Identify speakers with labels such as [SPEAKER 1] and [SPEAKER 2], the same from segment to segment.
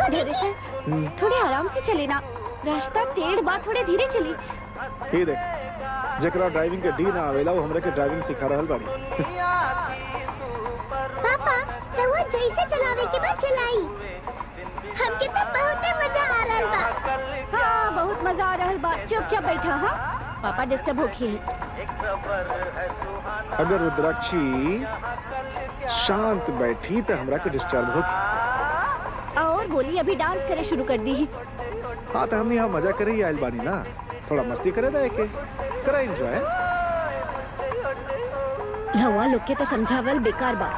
[SPEAKER 1] धीरे से, थोड़े आराम से चले ना, रास्ता टेढ़ बा, थोड़े धीरे चली।
[SPEAKER 2] ही देख, जकरा ड्राइविंग के डी ना आवेला वो हमरे के ड्राइविंग सिखा रहल बाड़ी।
[SPEAKER 3] पापा रउआ जैसे चलावे के बाद चलाई, हमके तो बहुत मजा आ रहल बा।
[SPEAKER 1] हाँ बहुत मजा आ रहल बा, चुपचाप बैठा। हाँ पापा डिस्टर्ब होखी है।
[SPEAKER 2] अगर रुद्राक्षी शांत बैठी तो हमरा के डिस्टर्ब होगी।
[SPEAKER 1] और बोली अभी डांस करे शुरू कर दी।
[SPEAKER 2] हाँ तो हमने यहाँ मजा करे ही आयल बानी ना, थोड़ा मस्ती करे दे के करा एंजॉय।
[SPEAKER 1] रवा लोग के तो समझावल बेकार बा।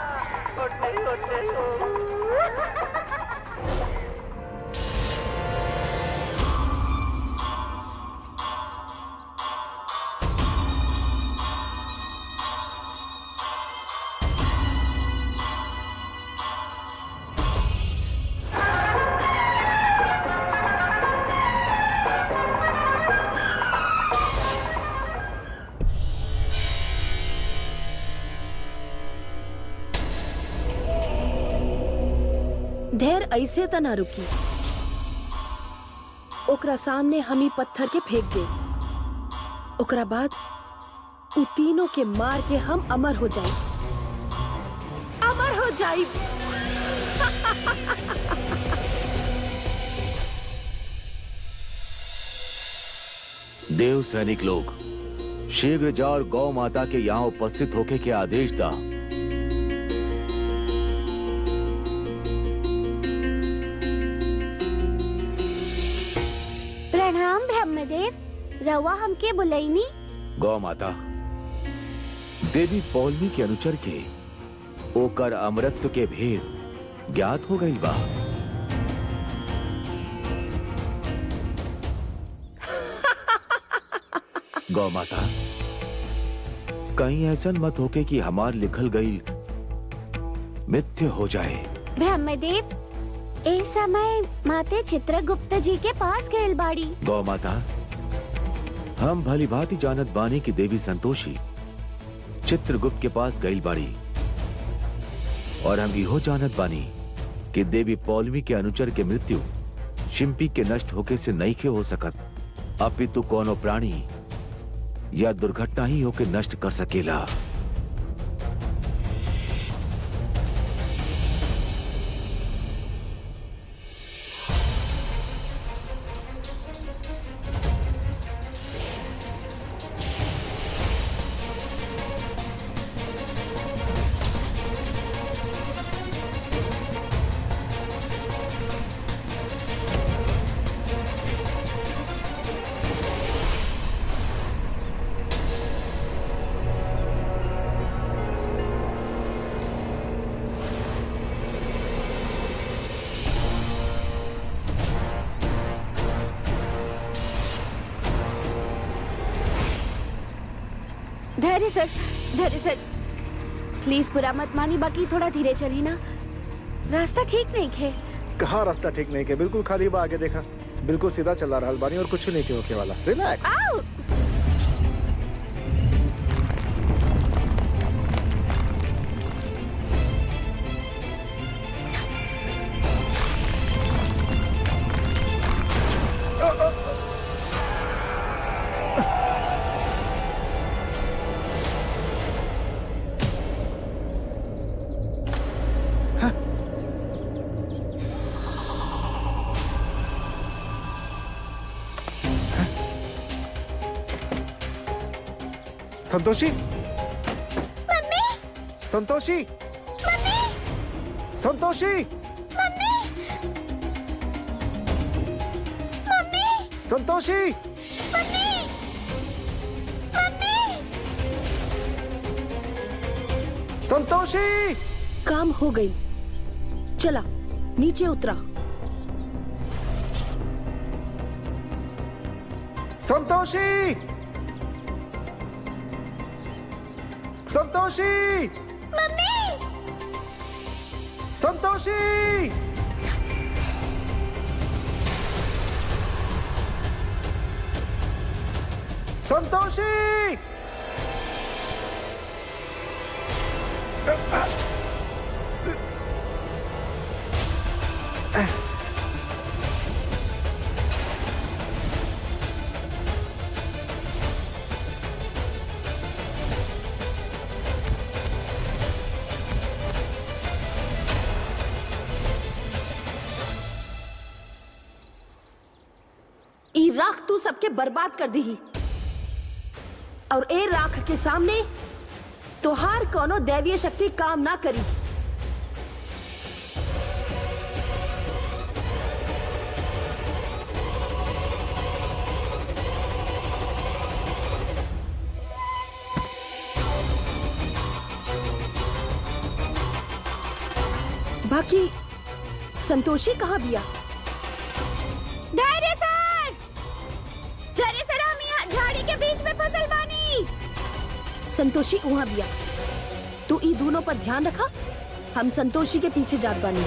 [SPEAKER 4] धैर ऐसे त ना रुकी, ओकरा सामने हम ही पत्थर के फेंक दे, ओकरा बाद उ तीनों के मार के हम अमर हो जाए, अमर हो जाए।
[SPEAKER 5] देव सैनिक लोग शीघ्र जा और गौ माता के यहाँ उपस्थित होके के आदेश दा।
[SPEAKER 3] प्रणाम ब्रह्मदेव, रउआ हमके बुलैनी।
[SPEAKER 5] गौ माता, देवी पौलमी के अनुचर के ओकर अमरत्व के भेद ज्ञात हो गई बा। गौ माता, कहीं ऐसा मत होके कि हमार लिखल गई मिथ्य हो जाए।
[SPEAKER 3] ब्रह्मदेव, ए समय माते चित्रगुप्त जी के पास गए बाड़ी।
[SPEAKER 5] गौ माता, हम भली भांति जानत बानी की देवी संतोषी चित्रगुप्त के पास गई बाड़ी, और हम इहो जानत बानी कि देवी पौलमी के अनुचर के मृत्यु शिंपी के नष्ट होके से नहीं के हो सकत, अपितु कोनो प्राणी या दुर्घटना ही होके नष्ट कर सकेला।
[SPEAKER 1] धैर्य सर, प्लीज बुरा मत मानी, बाकी थोड़ा धीरे चली ना, रास्ता ठीक नहीं है।
[SPEAKER 2] कहाँ रास्ता ठीक नहीं के, बिल्कुल खाली बा। आगे देखा, बिल्कुल सीधा चला रहल बानी और कुछ नहीं के होके वाला। रिलैक्स। संतोषी,
[SPEAKER 3] मम्मी,
[SPEAKER 2] संतोषी,
[SPEAKER 3] मम्मी,
[SPEAKER 2] संतोषी,
[SPEAKER 3] मम्मी, मम्मी,
[SPEAKER 2] संतोषी,
[SPEAKER 3] मम्मी, मम्मी,
[SPEAKER 2] संतोषी।
[SPEAKER 4] काम हो गई, चला नीचे उतरा।
[SPEAKER 2] संतोषी, संतोषी,
[SPEAKER 3] मम्मी,
[SPEAKER 2] संतोषी, संतोषी।
[SPEAKER 4] सबके बर्बाद कर दी। और ए राख के सामने तोहार कोनो दैवीय शक्ति काम ना करी। बाकी संतोषी कहाँ बिया?
[SPEAKER 1] धैर्य सर, हम यहाँ झाड़ी के बीच में फसल बानी।
[SPEAKER 4] संतोषी वहाँ बिया। तू ई दोनों पर ध्यान रखा, हम संतोषी के पीछे जात बानी।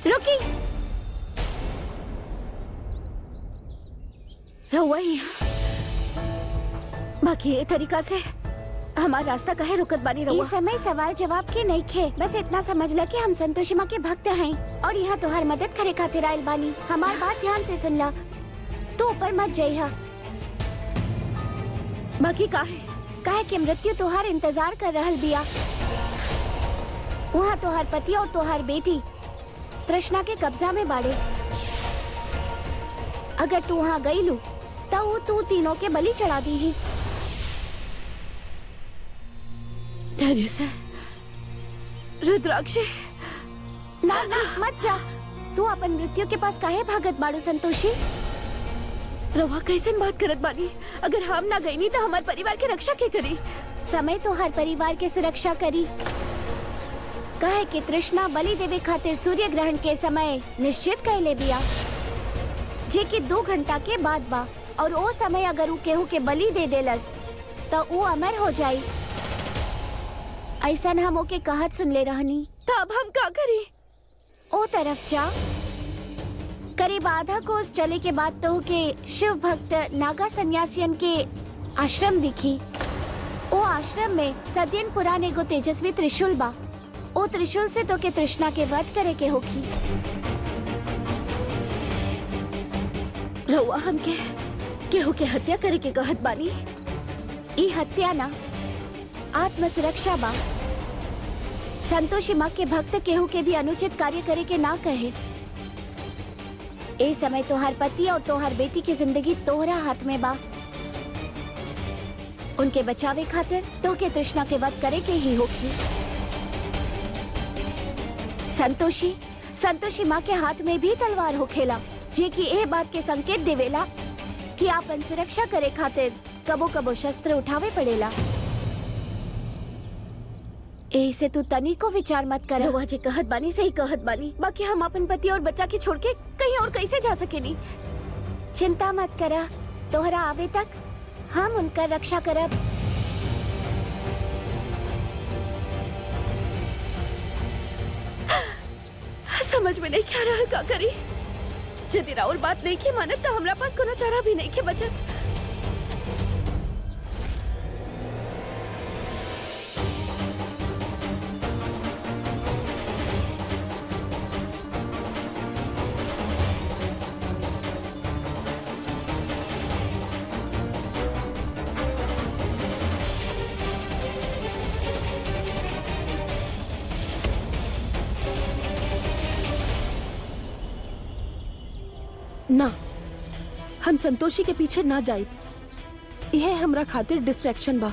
[SPEAKER 1] रुकी, रहुआ यहाँ। बाकी ये तरीका से हमारा रास्ता कहे रुकत बानी रहुआ।
[SPEAKER 3] इस समय सवाल जवाब के नहीं खे, बस इतना समझ ल कि हम संतोषी माँ के भक्त हैं और यहाँ तुहार मदद करे खातिर आइल बानी। हमार बात ध्यान से सुन ला, तू ऊपर मत जाइहा।
[SPEAKER 1] बाकी
[SPEAKER 3] काहे कि मृत्यु तुहार इंतजार कर रहल बिया। वहाँ तुहार पति और तुहार बेटी तृष्णा के कब्जा में बाड़े। अगर तू वहाँ गई लू तो वो तू तीनों के बलि चढ़ा दी ही।
[SPEAKER 1] धैर्य सर, रुद्राक्ष,
[SPEAKER 3] ना मत जा। तू अपन मृत्यु के पास काहे भागत बाड़ू संतोषी?
[SPEAKER 1] रवा कैसन बात करत बानी? अगर हम ना गई नहीं तो हमारे परिवार की रक्षा के करी?
[SPEAKER 3] समय तो हर परिवार के सुरक्षा करी। कहे कि तृष्णा बलि देवे खातिर सूर्य ग्रहण के समय निश्चित कैले बिया, जे कि 2 घंटा के बाद बा। और वो समय अगर उ केहू के बलि दे देलस तो वो अमर हो जाई। ऐसा हम ओके कहत सुन ले रहनी।
[SPEAKER 1] तब हम का करी?
[SPEAKER 3] ओ तरफ जा। करीब आधा कोस चले के बाद तो के शिव भक्त नागा सन्यासियन के आश्रम दिखी। ओ आश्रम में सदियन पुराने एगो तेजस्वी त्रिशूल बा। ओ त्रिशूल से तो के तृष्णा के वध करे के होखी।
[SPEAKER 1] रहुआ हमके केहू के हत्या करे के कहत बानी?
[SPEAKER 3] ई हत्या ना, आत्म सुरक्षा बा। संतोषी माँ के भक्त केहू के भी अनुचित कार्य करे के ना कहे। ए समय तोहार पति और तोहार बेटी की जिंदगी तोहरा हाथ में बा। उनके बचावे खातिर तो के तृष्णा के वध करे के ही होखी। संतोषी माँ के हाथ में भी तलवार होखेला, जे कि ए बात के संकेत देवेला कि आपन सुरक्षा करे खातिर कबो कबो शस्त्र उठावे पड़ेला। ए से तू तनी को विचार मत कर।
[SPEAKER 1] रहुआ जी कहत बानी सही कहत बानी। बाकी हम अपन पति और बच्चा के छोड़ के कहीं और कैसे जा सकेनी?
[SPEAKER 3] चिंता मत करा, तोहरा आवे तक हम उनका रक्षा करब।
[SPEAKER 1] समझ में नहीं क्या रहा का करी। यदि राउर बात नहीं की मानत तो हमरा पास कोनो चारा भी नहीं के बचत।
[SPEAKER 4] ना, हम संतोषी के पीछे ना जाए। यह हमरा खातिर डिस्ट्रैक्शन बा।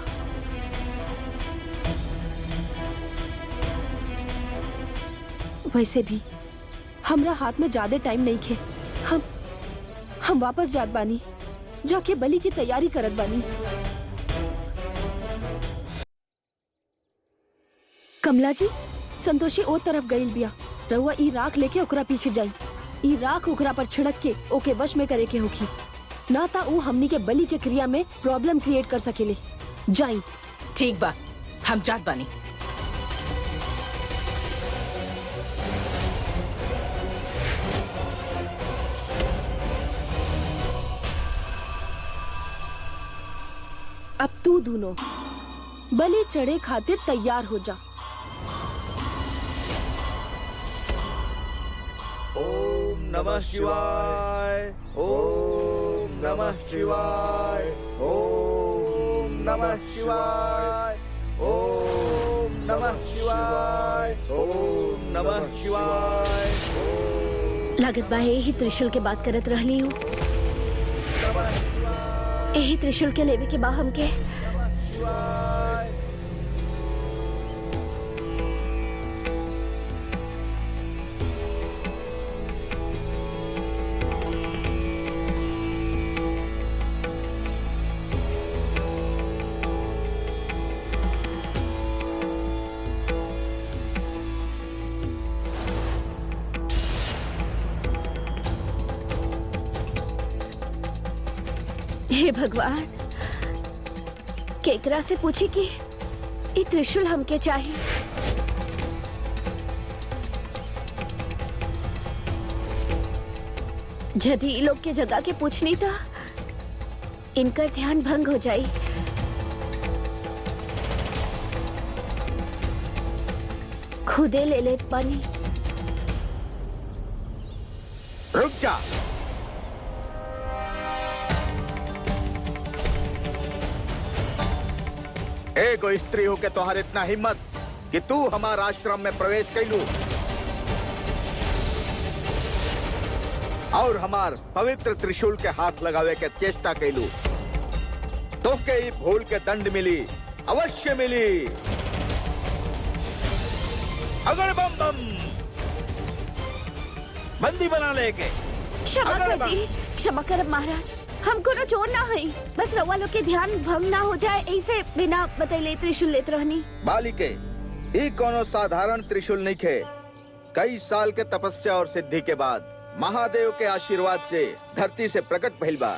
[SPEAKER 4] वैसे भी हमरा हाथ में ज्यादा टाइम नहीं खे। हम वापस जात बानी, जाके बलि की तैयारी करत बानी। कमला जी, संतोषी ओ तरफ गईल बिया। रहुआ ई राख लेके ओकरा पीछे जाई। ई राख ओकरा पर छिड़क के ओके वश में करे के होखी, ना ता ऊ हमनी के बलि के क्रिया में प्रॉब्लम क्रिएट कर सकेले। जाई।
[SPEAKER 6] ठीक बा, हम जात बानी।
[SPEAKER 4] अब तू दोनों बलि चढ़े खातिर तैयार हो जा।
[SPEAKER 7] नमः शिवाय, ओम नमः शिवाय, ओम नमः शिवाय, ओम नमः शिवाय, ओम नमः शिवाय।
[SPEAKER 1] लागत बा यही त्रिशूल के बात करत रहली हूँ। यही त्रिशूल के लेवे के बा हमके। हे भगवान, केकरा से पूछी कि ये त्रिशूल हमके चाहिए। यदि ई लोग के जगह के पूछनी तो इनका ध्यान भंग हो जाई। खुदे ले लेत पानी।
[SPEAKER 7] रुक जा। एगो स्त्री हो के तोहर इतना हिम्मत कि तू हमारा आश्रम में प्रवेश कैलू और हमार पवित्र त्रिशूल के हाथ लगावे के चेष्टा कैलू। तो के ई भूल के दंड मिली, अवश्य मिली। अगर बम बम बंदी बना लेके।
[SPEAKER 1] क्षमा कर दी, क्षमा करब महाराज। हम कोनो चोर ना हई, बस रउआ लोग के ध्यान भंग ना हो जाए ऐसे बिना बतैले त्रिशूल लेत रहनी।
[SPEAKER 7] बालिके, ई कोनो साधारण त्रिशूल नहीं खे। कई साल के तपस्या और सिद्धि के बाद महादेव के आशीर्वाद से धरती से प्रकट भइल बा।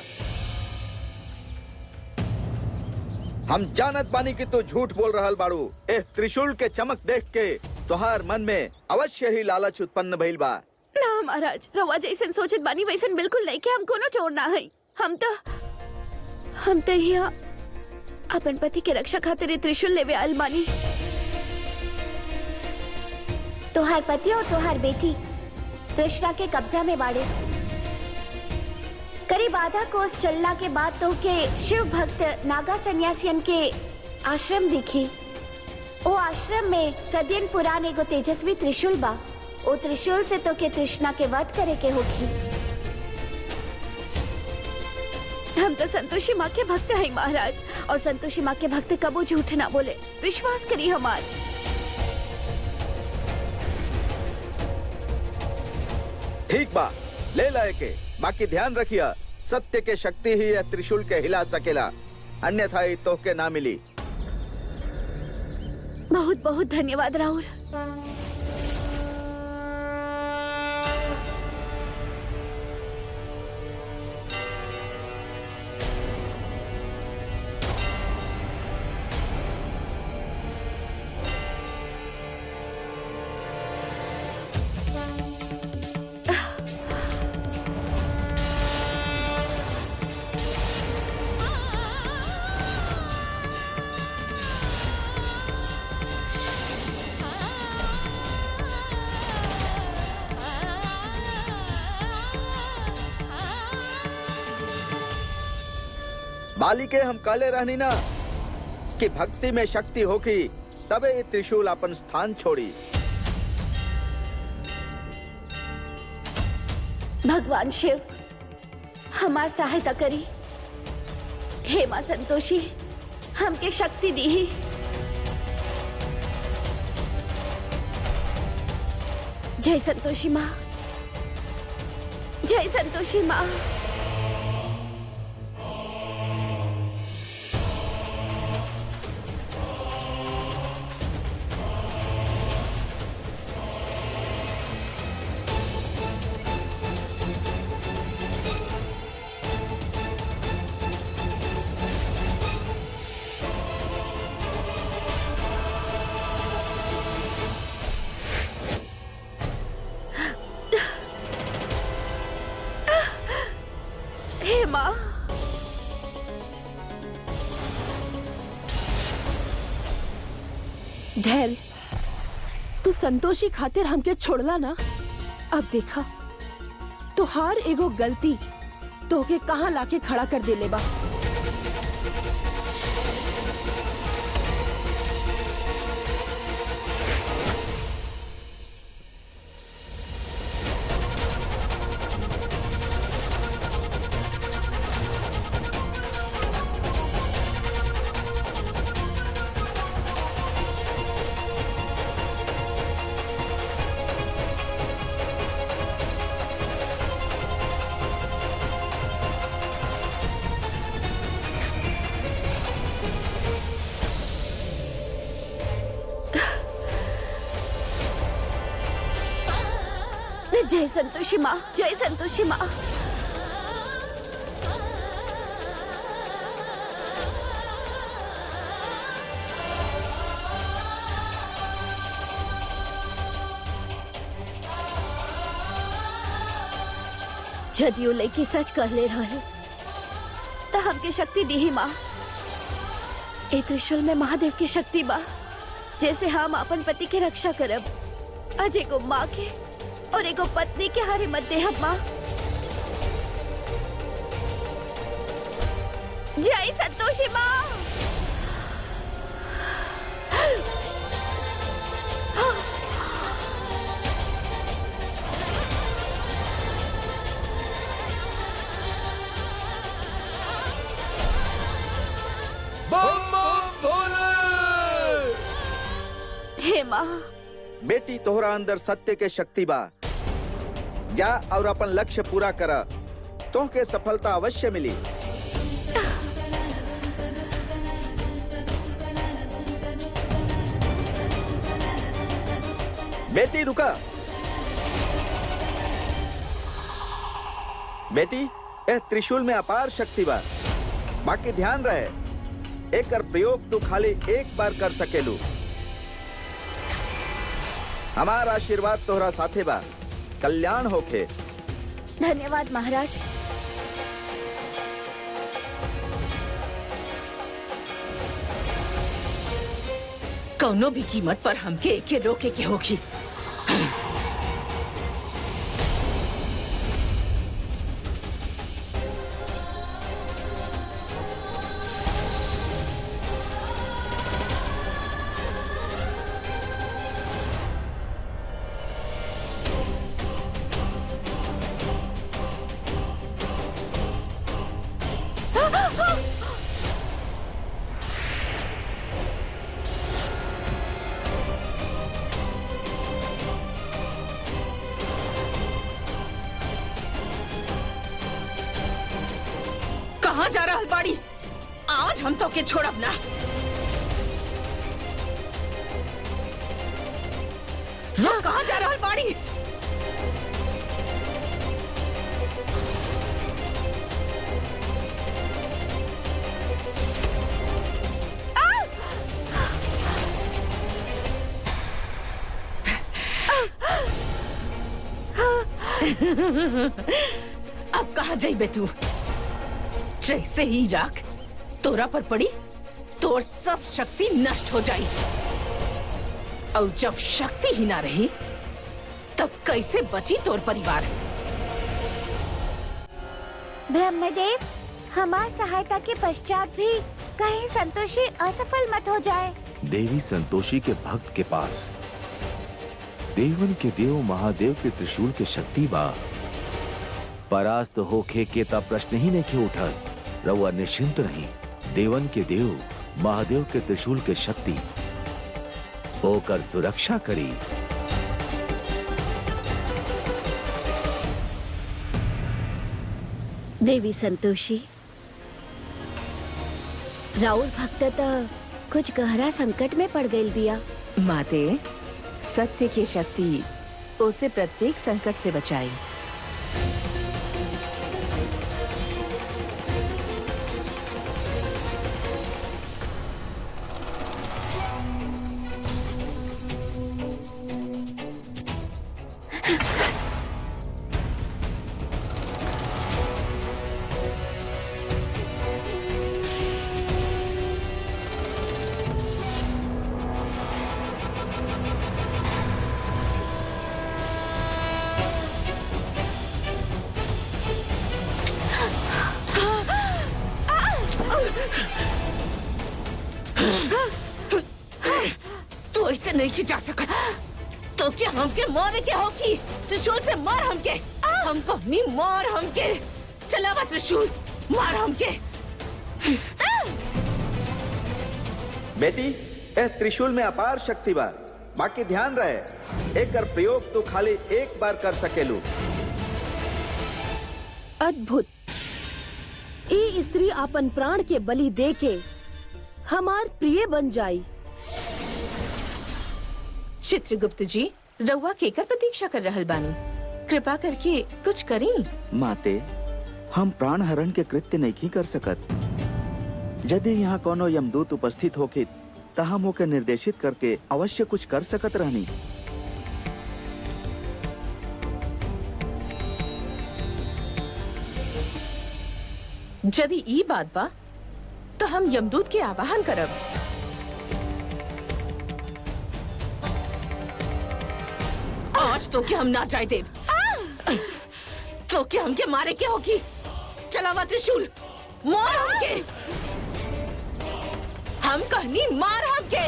[SPEAKER 7] हम जानत बानी कि तू झूठ बोल रहल बाड़ू। एह त्रिशूल के चमक देख के तुहार मन में अवश्य ही लालच उत्पन्न भइल बा।
[SPEAKER 1] ना महाराज, रउआ जैसन सोचत बानी वैसन बिल्कुल नहीं के। हम कोनो चोर ना हई। हम तो यहाँ अपन पति के रक्षा खातिर ये त्रिशूल लेवे आयल बानी।
[SPEAKER 3] तोहार पति और तोहार बेटी तृष्णा के कब्जा में बाड़े। करीब आधा कोस चलला के बाद तो के शिव भक्त नागा सन्यासियन के आश्रम दिखी। ओ आश्रम में सदियन पुरान एगो तेजस्वी त्रिशूल बा। ओ त्रिशूल से तो के तृष्णा के वध करे के होखी।
[SPEAKER 1] हम तो संतोषी माँ के भक्त हैं महाराज, और संतोषी माँ के भक्त कबो झूठ ना बोले। विश्वास करिए हमार।
[SPEAKER 7] ठीक बा, ले लाए के। बाकी ध्यान रखिया, सत्य के शक्ति ही यह त्रिशूल के हिला सकेला, अन्यथा ये तोहके ना मिली।
[SPEAKER 1] बहुत बहुत धन्यवाद राहुल।
[SPEAKER 7] बालिके, हम काले रहनी ना कि भक्ति में शक्ति होगी तबे ये त्रिशूल अपन स्थान छोड़ी।
[SPEAKER 1] भगवान शिव हमार सहायता करी। हे माँ संतोषी, हमके शक्ति दी। जय संतोषी माँ, जय संतोषी माँ। माँ,
[SPEAKER 4] धैर्य, तू संतोषी खातिर हमके छोड़ला ना। अब देखा तुहार एगो गलती तोहके कहाँ लाके खड़ा कर देले बा।
[SPEAKER 1] जय संतोषी माँ, जय संतोषी माँ। जदियो लड़की सच कह ले रहा है तो हमके शक्ति दी ही माँ। ए त्रिशूल में महादेव की शक्ति बा, जैसे हम अपन पति के रक्षा करब। आज एगो माँ के और एगो पत्नी के हारे मत दे हम माँ। जय संतोषी माँ। हे माँ।
[SPEAKER 7] बेटी तोहरा अंदर सत्य के शक्ति बा। जा और अपन लक्ष्य पूरा करा, तोहके सफलता अवश्य मिली। बेटी रुका। बेटी ए त्रिशूल में अपार शक्ति बा, बाकी ध्यान रहे एकर प्रयोग तू खाली एक बार कर सकेलू। हमारा आशीर्वाद तोहरा साथे बा। कल्याण होखे।
[SPEAKER 1] धन्यवाद महाराज।
[SPEAKER 6] कौनो भी कीमत पर हमके एके रोके के होगी। कहाँ जा रहा बाड़ी? आज हम तो के छोड़ब ना। वो कहाँ जा रहा बाड़ी? अब कहाँ जाइबे तू? जैसे ही राख तोरा पर पड़ी, तोर सब शक्ति नष्ट हो जाई। और जब शक्ति ही ना रही, तब कैसे बची तोर परिवार?
[SPEAKER 3] ब्रह्मदेव, हमार सहायता के पश्चात भी कहीं संतोषी असफल मत हो जाए।
[SPEAKER 5] देवी संतोषी के भक्त के पास देवन के देव महादेव के त्रिशूल के शक्ति बा। परास्त होखे के ता प्रश्न ही नहीं उठा। रउआ निश्चिंत नहीं। देवन के देव महादेव के त्रिशूल के शक्ति होकर सुरक्षा करी।
[SPEAKER 1] देवी संतोषी, राउर भक्त तो कुछ गहरा संकट में पड़ गई बिया।
[SPEAKER 6] माते, सत्य की शक्ति उसे प्रत्येक संकट से बचाई। तू ऐसे नहीं की जा सकत। तो क्या हमके मारे के हो की? त्रिशूल से मार हमके। हमको नहीं मार हमके। चलावा त्रिशूल, मार हमके।
[SPEAKER 7] बेटी, ए त्रिशूल में अपार शक्ति बा। बाकी ध्यान रहे, एक कर प्रयोग तो खाली एक बार कर सकेलू।
[SPEAKER 4] अद्भुत। ई स्त्री अपन प्राण के बलि दे के हमार प्रिय बन जाई।
[SPEAKER 6] चित्रगुप्त जी, रउआ केकर प्रतीक्षा कर रहल बानी? कृपा करके कुछ करी।
[SPEAKER 7] माते, हम प्राण हरण के कृत्य नहीं कर सकत। यदि यहाँ कोनो यमदूत उपस्थित होके त हम ओके निर्देशित करके अवश्य कुछ कर सकत रहनी।
[SPEAKER 6] यदि ई बात बा तो हम यमदूत के आवाहन करब। आज तो क्या हम ना जाए देव। तो क्या हमके मारे के होगी? चलावा त्रिशूल, मार हमके। हम कहनी मार हमके।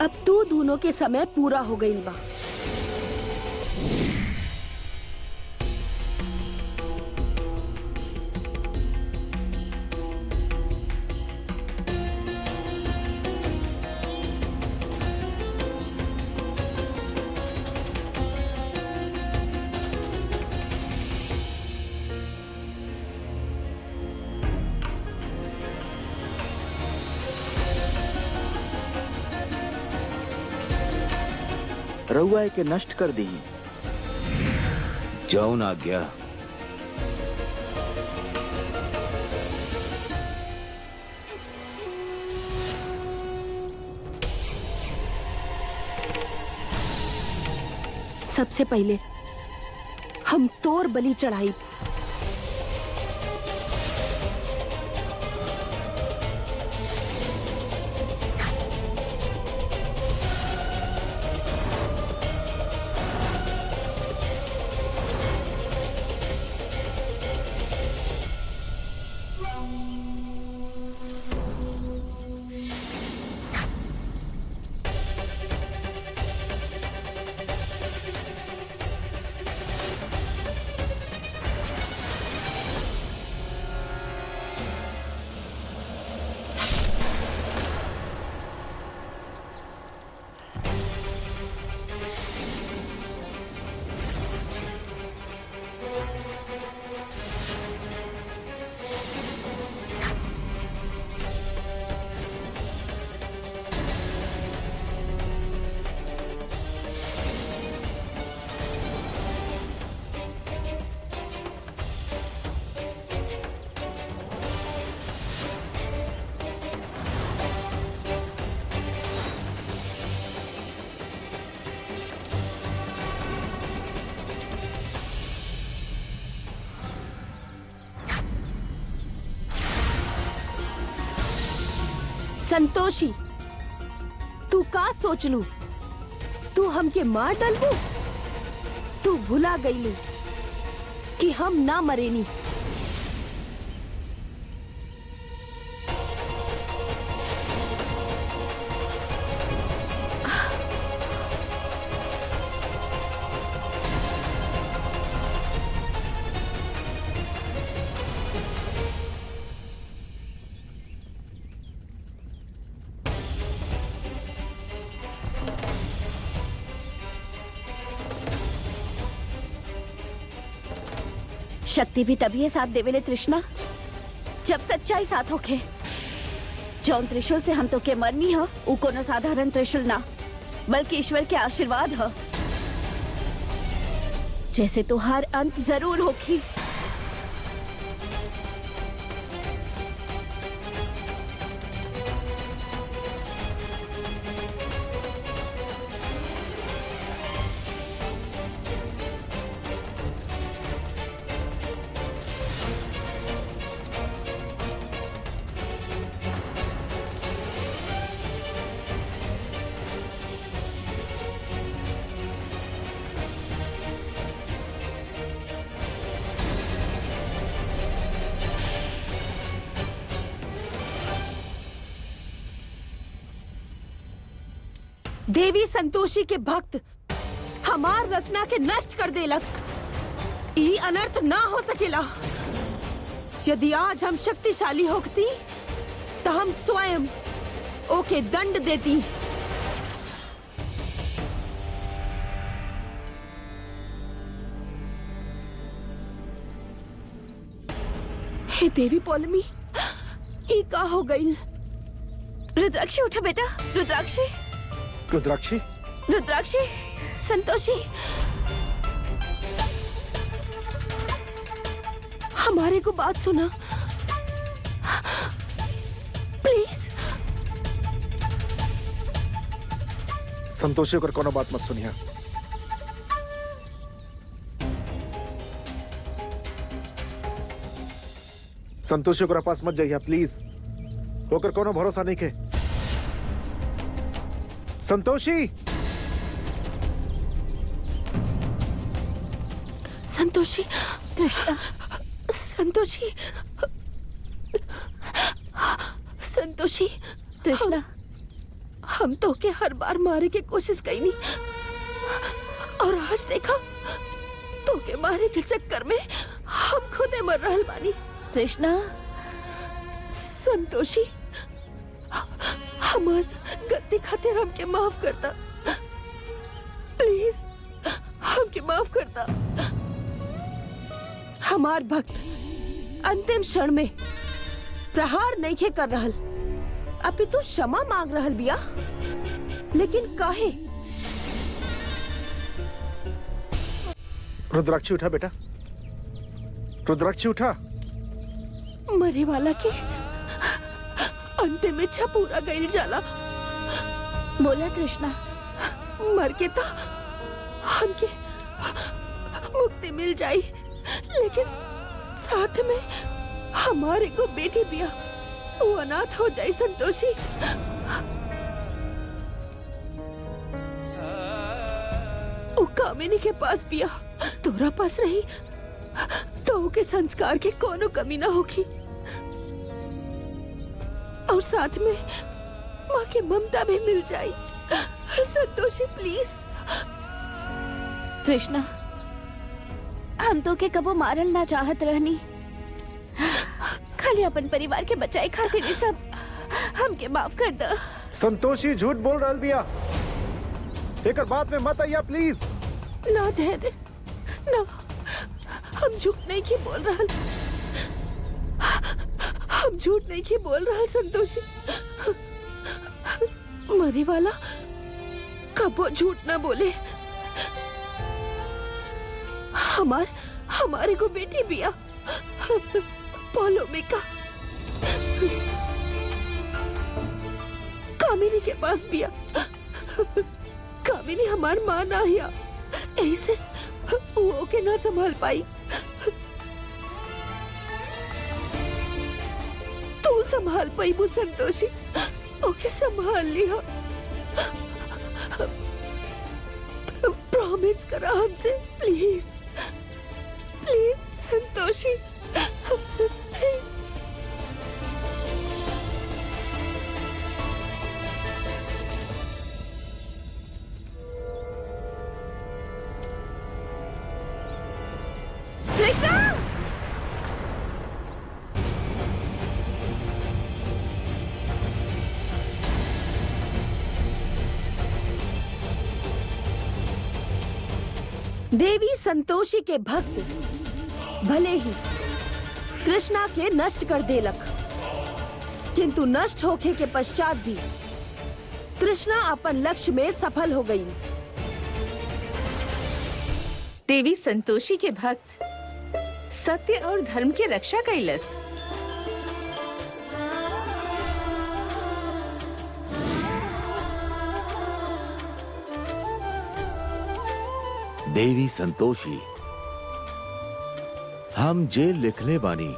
[SPEAKER 4] अब तू दोनों के समय पूरा हो गई बा।
[SPEAKER 7] रउआ के नष्ट कर दी।
[SPEAKER 5] जौन आ गया।
[SPEAKER 4] सबसे पहले हम तोर बलि चढ़ाई। संतोषी, तू का सोच लू? तू हमके मार डालबू? तू भुला गईलू कि हम ना मरेनी।
[SPEAKER 1] शक्ति भी तभी साथ देवेले तृष्णा जब सच्चाई साथ होके। जौन त्रिशूल से हम तो के मरनी हो उ कोनो साधारण त्रिशूल ना बल्कि ईश्वर के आशीर्वाद हो। जैसे तुहार अंत जरूर होगी।
[SPEAKER 4] देवी संतोषी के भक्त हमार रचना के नष्ट कर देलस। ई अनर्थ ना हो सकेला। यदि आज हम शक्तिशाली होती तो हम स्वयं ओके दंड देती। हे देवी पौलमी, ई का हो गई?
[SPEAKER 1] रुद्राक्षी उठा बेटा, रुद्राक्षी,
[SPEAKER 2] रुद्राक्षी,
[SPEAKER 1] रुद्राक्षी।
[SPEAKER 4] संतोषी, हमारे को बात सुना प्लीज।
[SPEAKER 2] संतोषी होकर कोनो बात मत सुनिया। संतोषी होकर पास मत जाइए प्लीज। होकर कोनो भरोसा नहीं के। संतोषी,
[SPEAKER 4] संतोषी,
[SPEAKER 1] तृष्णा,
[SPEAKER 4] संतोषी, संतोषी,
[SPEAKER 1] तृष्णा,
[SPEAKER 4] हम तो के हर बार मारे के कोशिश कई नहीं, और आज देखा तो के मारे के चक्कर में हम खुदे मर रहल बानी।
[SPEAKER 1] तृष्णा,
[SPEAKER 4] संतोषी, हमार गलती खातिर हमके माफ करता, प्लीज हमके माफ करता। हमार भक्त अंतिम क्षण में प्रहार नहीं खे कर रहल, अभी तो क्षमा मांग रहल बिया, लेकिन काहे?
[SPEAKER 2] रुद्राक्षी उठा बेटा, रुद्राक्षी उठा।
[SPEAKER 4] मरे वाला के अंतिम इच्छा पूरा गईल जाला।
[SPEAKER 1] बोला तृष्णा।
[SPEAKER 4] मर के तो हमके मुक्ति मिल जाई, लेकिन साथ में हमारे को बेटी बिया वो अनाथ हो जाए। संतोषी, वो कामिनी के पास बिया, तोरा पास रही तो के संस्कार के कोनो कमी ना होगी, और साथ में माँ की ममता भी मिल जाए। संतोषी प्लीज।
[SPEAKER 1] तृष्णा, हम तो के कबो मारल ना चाहत रहनी, खाली अपन परिवार के बचाए खातिर ये सब। हमके माफ कर दो।
[SPEAKER 2] संतोषी झूठ बोल रहा बिया, एक बात में मत आइया प्लीज।
[SPEAKER 4] ना धैर्य ना, हम झूठ नहीं की बोल रहा, हम झूठ नहीं की बोल रहा। संतोषी, मरे वाला कबो झूठ ना बोले। हमारे को बेटी बिया पौलोमिका, कामिनी के पास बिया। कामिनी हमार माँ ना हिया, ऐसे वो के ना संभाल पाई। तू संभाल पाई वो। संतोषी, ओके संभाल लिया। प्रॉमिस करा हमसे, प्लीज प्लीज संतोषी, प्लीज।
[SPEAKER 1] तृष्णा,
[SPEAKER 4] देवी संतोषी के भक्त भले ही कृष्णा के नष्ट कर देलक, किंतु नष्ट होके के पश्चात भी कृष्णा अपन लक्ष्य में सफल हो गई।
[SPEAKER 6] देवी संतोषी के भक्त सत्य और धर्म की रक्षा कैलस।
[SPEAKER 5] देवी संतोषी, हम जे लिखले बानी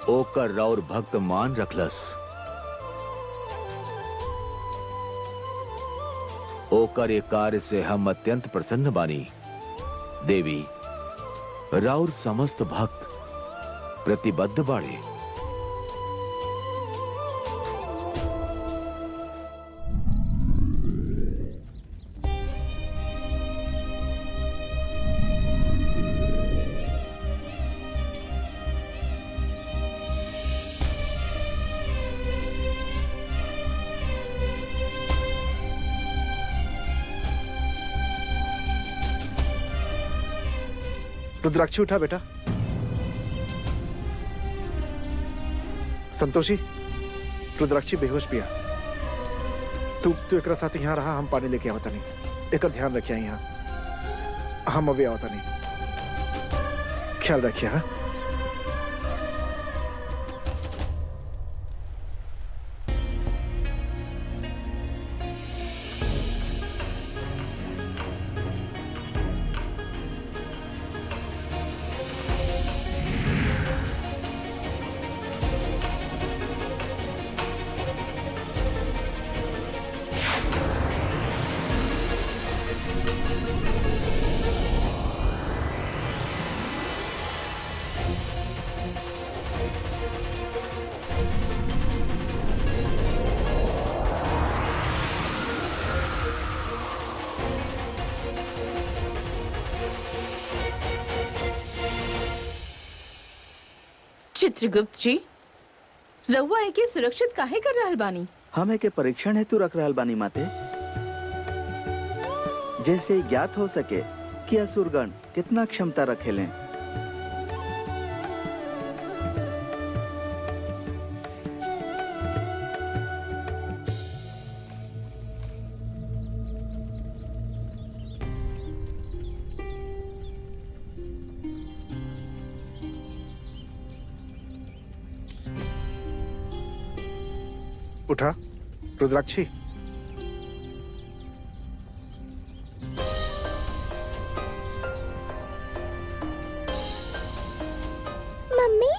[SPEAKER 5] ओकर राउर भक्त मान रखलस। ओकर ये कार्य से हम अत्यंत प्रसन्न बानी। देवी, राउर समस्त भक्त प्रतिबद्ध बाड़े।
[SPEAKER 2] रुद्राक्षी उठा बेटा। संतोषी, रुद्राक्षी बेहोश पिया। तू एक साथ यहाँ रहा, हम पानी लेके आवता नहीं। एक ध्यान रखिए यहाँ, हम अभी आवता नहीं। ख्याल रखिए। हाँ,
[SPEAKER 6] चित्रगुप्त जी, रउआ एके सुरक्षित काहे कर रहल बानी?
[SPEAKER 7] हम एक परीक्षण हेतु रख रहल बानी माते, जैसे ज्ञात हो सके कि असुरगण कितना क्षमता रखेले।
[SPEAKER 2] उठा रुद्राक्षी।
[SPEAKER 3] मम्मी,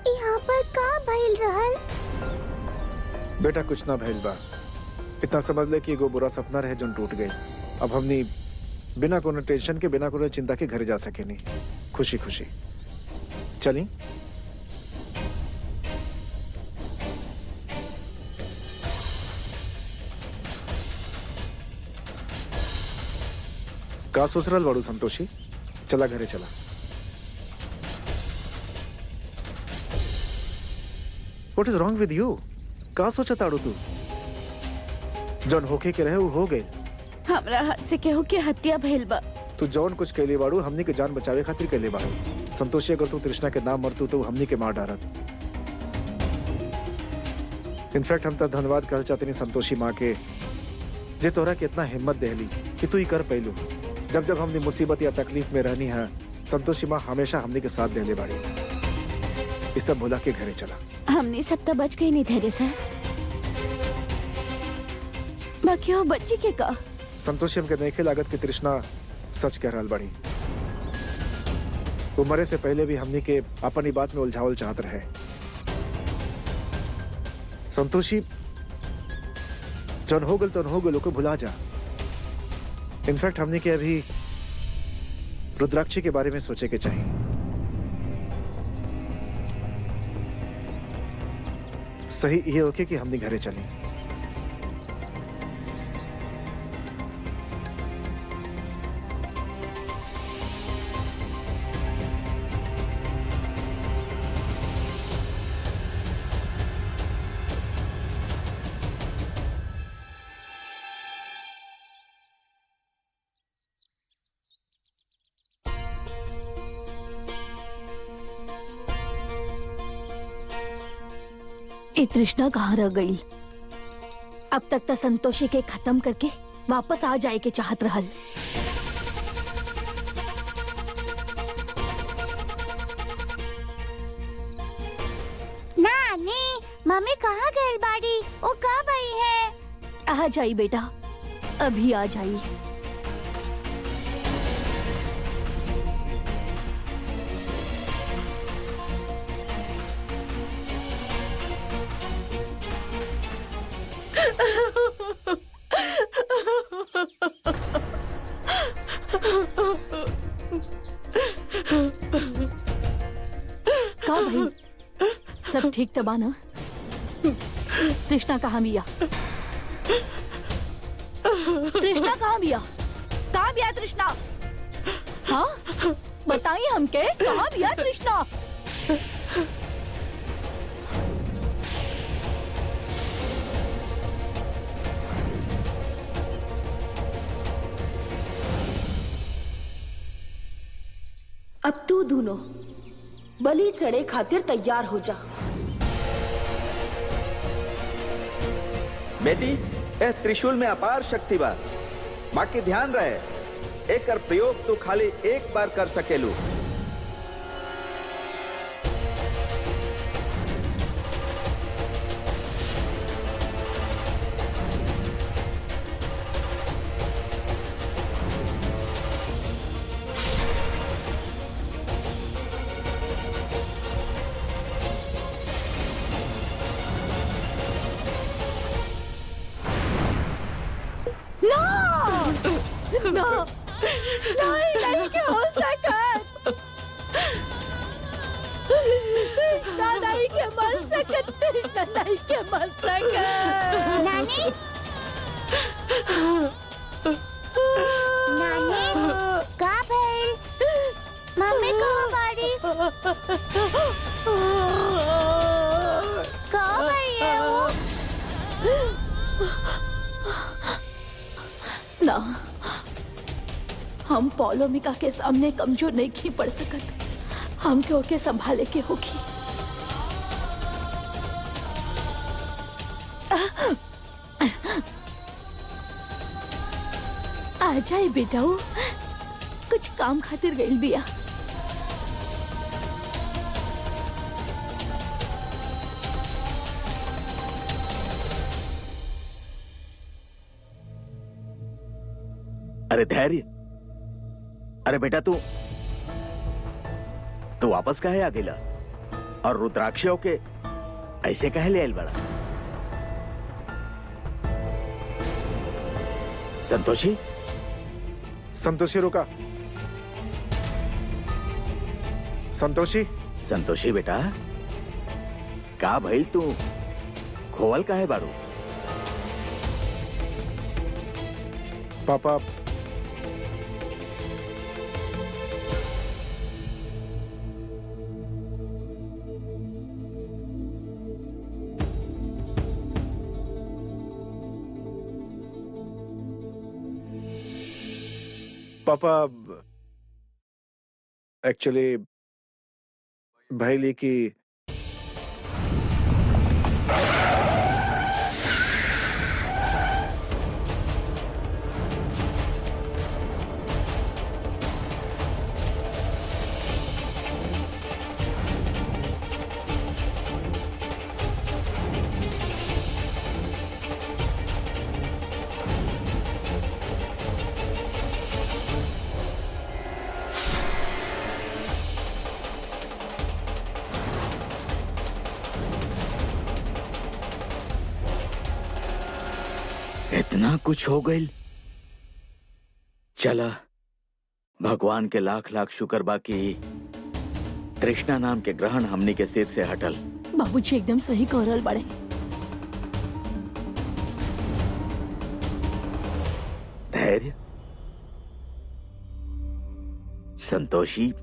[SPEAKER 3] यहाँ पर का भइल रहल?
[SPEAKER 2] बेटा कुछ ना भइल बा। इतना समझ ले कि एगो बुरा सपना रहे जो टूट गई। अब हमनी बिना कोनो टेंशन के, बिना कोनो चिंता के घर जा सके नहीं, खुशी खुशी। चली। का सोच रहल बाड़ू संतोषी? चला घरे चला। What is wrong with you? का सोचा ताड़ू तू? जौन होके के रहे वो हो गए।
[SPEAKER 1] हमरा हाथ से केहू के हत्या भइल बा।
[SPEAKER 2] तू जौन कुछ कैले बाड़ू हमनी के जान बचावे खातिर कैले बाड़ू। संतोषी, अगर तू तृष्णा के नाम मरतू तो हमनी के मार डारत। इनफैक्ट हम तो धन्यवाद कहल चाहते संतोषी माँ के, जे तोरा के इतना हिम्मत देहली कि तू ही कर पैलू। जब जब हमने मुसीबत या तकलीफ में रहनी है, संतोषी माँ हमेशा हमने के साथ देले बाड़ी। इस सब भुला के घरे चला।
[SPEAKER 1] हमने सब तो बच गई नहीं धैर्य सर, बाकी वो बच्ची के का?
[SPEAKER 2] संतोषी हमके देखे लागत की तृष्णा सच कह रहल बाड़ी। वो मरे से पहले भी हमने के अपनी बात में उलझावल चाहत रहे। संतोषी, जौन हो गल तो हो गल, को भुला जा। इनफैक्ट हमने के अभी रुद्राक्षी के बारे में सोचे के चाहिए। सही ये होके कि हमने घरे चले।
[SPEAKER 4] ये तृष्णा कहाँ रह गई? अब तक तो संतोषी के खत्म करके वापस आ जाए के चाहत रहल।
[SPEAKER 3] नानी, मम्मी कहाँ गइल बाड़ी? वो कब आई है?
[SPEAKER 4] आ जाई बेटा, अभी आ जाई। का भाई, सब ठीक तो बाना? तृष्णा कहाँ बिया? तृष्णा कहाँ बिया? कहाँ बिया तृष्णा? हाँ, बताइए हमके, कहाँ बिया तृष्णा? दोनों बलि चढ़े खातिर तैयार हो जा।
[SPEAKER 7] बेटी, ए त्रिशूल में अपार शक्ति बा, बाकी ध्यान रहे एकर प्रयोग तू खाली एक बार कर सकेलू।
[SPEAKER 4] नहीं के हो सकत। कृष्णा नहीं के मर सकत, कृष्णा नहीं के मर सकत।
[SPEAKER 3] नानी, नानी, का भइल? मम्मी कहाँ बाड़ी? कहाँ बाड़ी है वो?
[SPEAKER 4] ना, हम पौलोमिका के सामने कमजोर नहीं खी पड़ सकत। हम के ओके संभाले के होगी। आ जाए बेटाऊ, कुछ काम खातिर गइल बिया।
[SPEAKER 7] अरे धैर्य, अरे बेटा तू वापस काहे आ गेला? और रुद्राक्षों के ऐसे काहे ले आइल बड़ा? संतोषी,
[SPEAKER 2] संतोषी रुका। संतोषी,
[SPEAKER 7] संतोषी बेटा, का भइल तू खोवल काहे बाड़ू?
[SPEAKER 2] पापा, पापा एक्चुअली भाई की
[SPEAKER 7] इतना कुछ हो गई। चला, भगवान के लाख लाख शुक्र बाकी तृष्णा नाम के ग्रहण हमनी के सिर से हटल।
[SPEAKER 4] बाबूजी एकदम सही कह रहल बाड़े।
[SPEAKER 7] धैर्य, संतोषी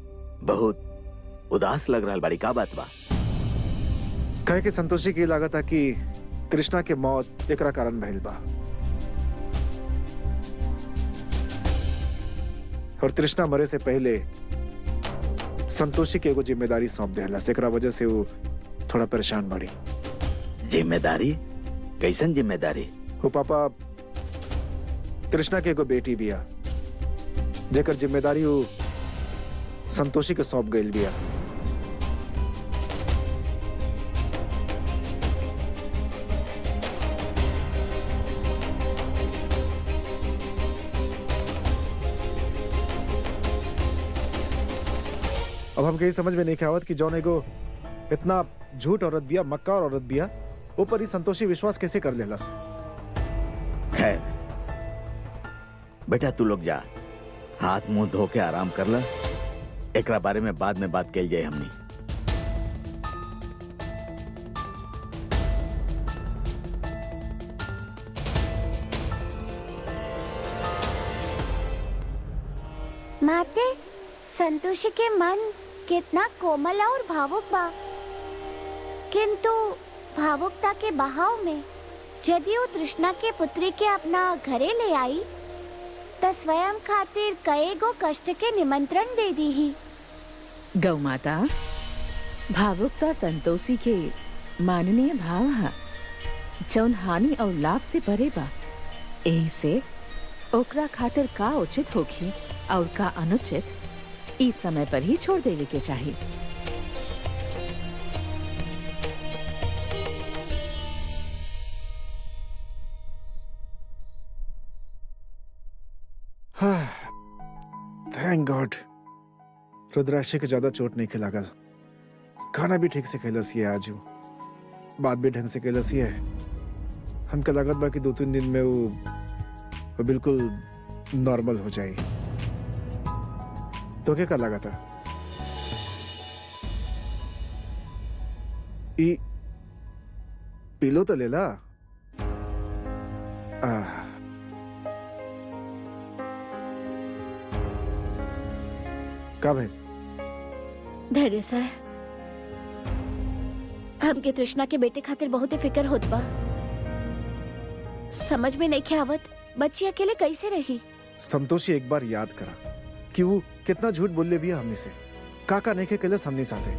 [SPEAKER 7] बहुत उदास लग रहा बाड़ी, का बात बा?
[SPEAKER 2] कहे कि संतोषी की लागत है कि कृष्णा के मौत एकरा कारण भइल बा और तृष्णा मरे से पहले संतोषी के एगो जिम्मेदारी सौंप देहला, एकरा वजह से वो थोड़ा परेशान बाड़ी।
[SPEAKER 7] जिम्मेदारी? कैसन जिम्मेदारी?
[SPEAKER 2] हो पापा, तृष्णा के एगो बेटी बिया जेकर जिम्मेदारी वो संतोषी के सौंप गइल बिया। अब हमके समझ में नहीं आवत कि जौन एगो इतना झूठ औरत बिया, मक्कार औरत बिया, ऊपर ही संतोषी विश्वास कैसे कर लेलस।
[SPEAKER 7] खैर बेटा, तू लोग जा, हाथ मुंह धो के आराम कर ला। एकरा बारे में बाद में बात कल जाए हमनी।
[SPEAKER 3] माते, संतोषी के मन कितना कोमल और भावुक बा, किंतु भावुकता के बहाव में यदि वो तृष्णा के पुत्री के अपना घरे ले आई तो स्वयं खातिर कई गो कष्ट के निमंत्रण दे दी ही।
[SPEAKER 6] गौ माता, भावुकता संतोषी के माननीय भाव है, जौन हानि और लाभ से भरे बा। एही से ओकरा खातिर का उचित होगी और का अनुचित इस समय पर ही छोड़ देवे के चाहिए।
[SPEAKER 2] थैंक गॉड रुद्राक्षी के ज्यादा चोट नहीं खिलागल। खाना भी ठीक से खिलसी है, आज बात भी ढंग से खिलसी है। हमके लागत बा कि 2-3 दिन में वो बिल्कुल नॉर्मल हो जाए। तो क्या लगा था ई पीलो तो लेला। का भाई
[SPEAKER 1] धैर्य सर, हमके तृष्णा के बेटे खातिर बहुत ही फिक्र होत बा। समझ में नहीं के आवत बच्ची अकेले कैसे रही।
[SPEAKER 2] संतोषी एक बार याद करा कि वो कितना झूठ बोले भी हमने से। काका नहीं के कलस हमने साथे।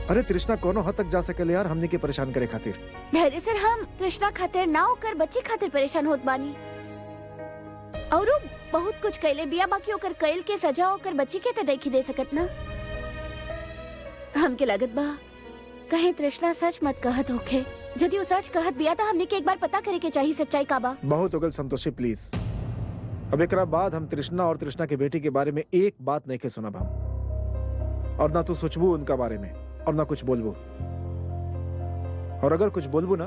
[SPEAKER 2] अरे तृष्णा कोनो हद तक जा सकेले यार हमने के परेशान करे खातिर।
[SPEAKER 1] धैर्य सर, हम तृष्णा खातिर ना होकर बच्ची खातिर परेशान होत बानी। और बहुत कुछ कैले बिया, बाकी ओकर कैल के सजा होकर बच्ची के ते देखी दे सकत ना। हमके लागत बा कहीं तृष्णा सच मत कहत होखे। यदि वो सच कहत बिया तो हमने के एक बार पता करे के चाहिए सच्चाई का बा।
[SPEAKER 2] बहुत होगल संतोषी, प्लीज। अब एकरा बाद हम तृष्णा और तृष्णा के बेटी के बारे में एक बात नहीं के सुनब हम। और ना तू सोचबू उनका बारे में और ना कुछ बोलबू। और अगर कुछ बोलबू ना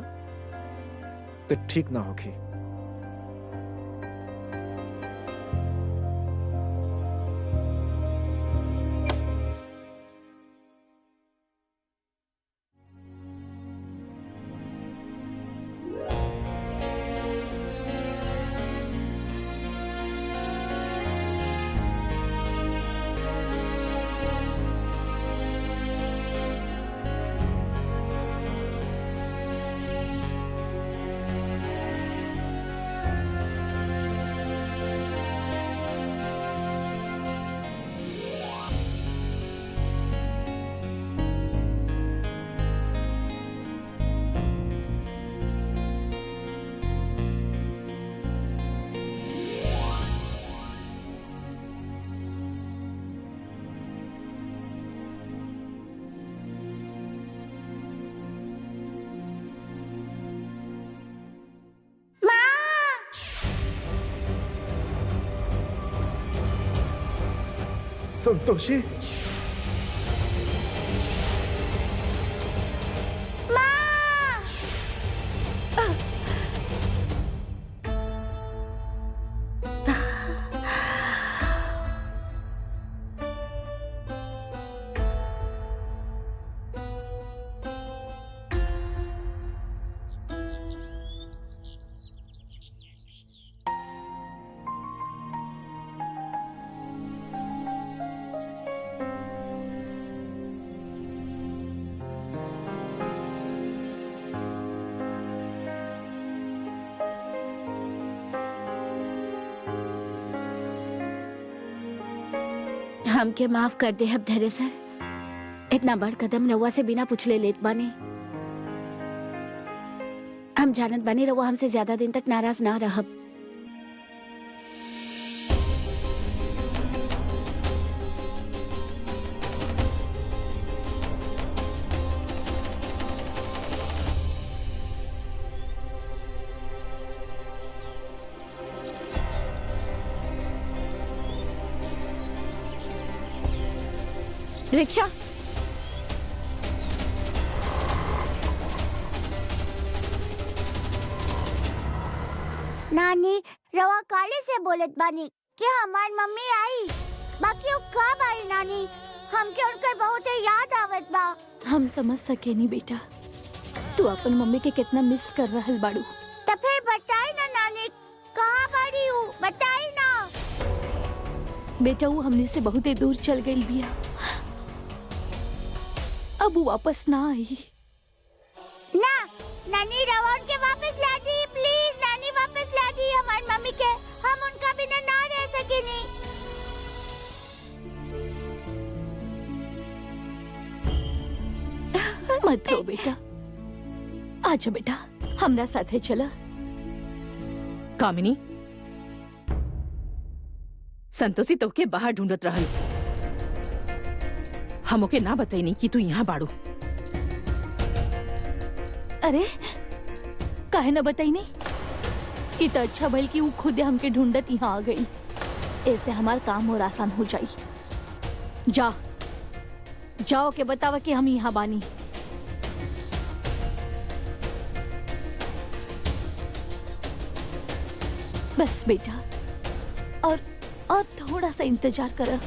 [SPEAKER 2] तो ठीक ना होगी। संतोषी,
[SPEAKER 1] हमके माफ कर दे अब धैर्य सर। इतना बड़ कदम रउआ से बिना पूछले लेत बानी। हम जानत बानी रउआ हमसे ज्यादा दिन तक नाराज ना रहब। रिक्शा,
[SPEAKER 3] नानी रवा काले से बोलत बानी क्या हमार मम्मी आई? बाकी वो कब आई नानी? हमके उनकर बहुत याद आवत बा।
[SPEAKER 4] हम समझ सके नहीं बेटा, तू अपन मम्मी के कितना मिस कर रहल बाड़ू।
[SPEAKER 3] तो फिर बताई ना नानी, कहाँ बाड़ी हूँ बताई ना।
[SPEAKER 4] बेटा वो हमने से बहुत दूर चल गई बिया, अब वो वापस ना आई।
[SPEAKER 3] ना नानी रवा उनके वापस ला दी प्लीज। नानी वापस ला दी हमारी मम्मी के, हम उनका बिना ना रह सके नहीं।
[SPEAKER 8] मत रो बेटा, आजा बेटा, हमरा साथे चला।
[SPEAKER 6] कामिनी, संतोषी तो के बाहर ढूंढत रहल, हम ओके ना बताई कि तू यहाँ बाड़ू।
[SPEAKER 8] अरे काहे न बताई नहीं? ये तो अच्छा भल कि वो खुद हमके ढूंढत यहाँ आ गई, ऐसे हमार काम और आसान हो जाई। जाओ के बतावा कि हम यहाँ बानी। बस बेटा, और थोड़ा सा इंतजार कर,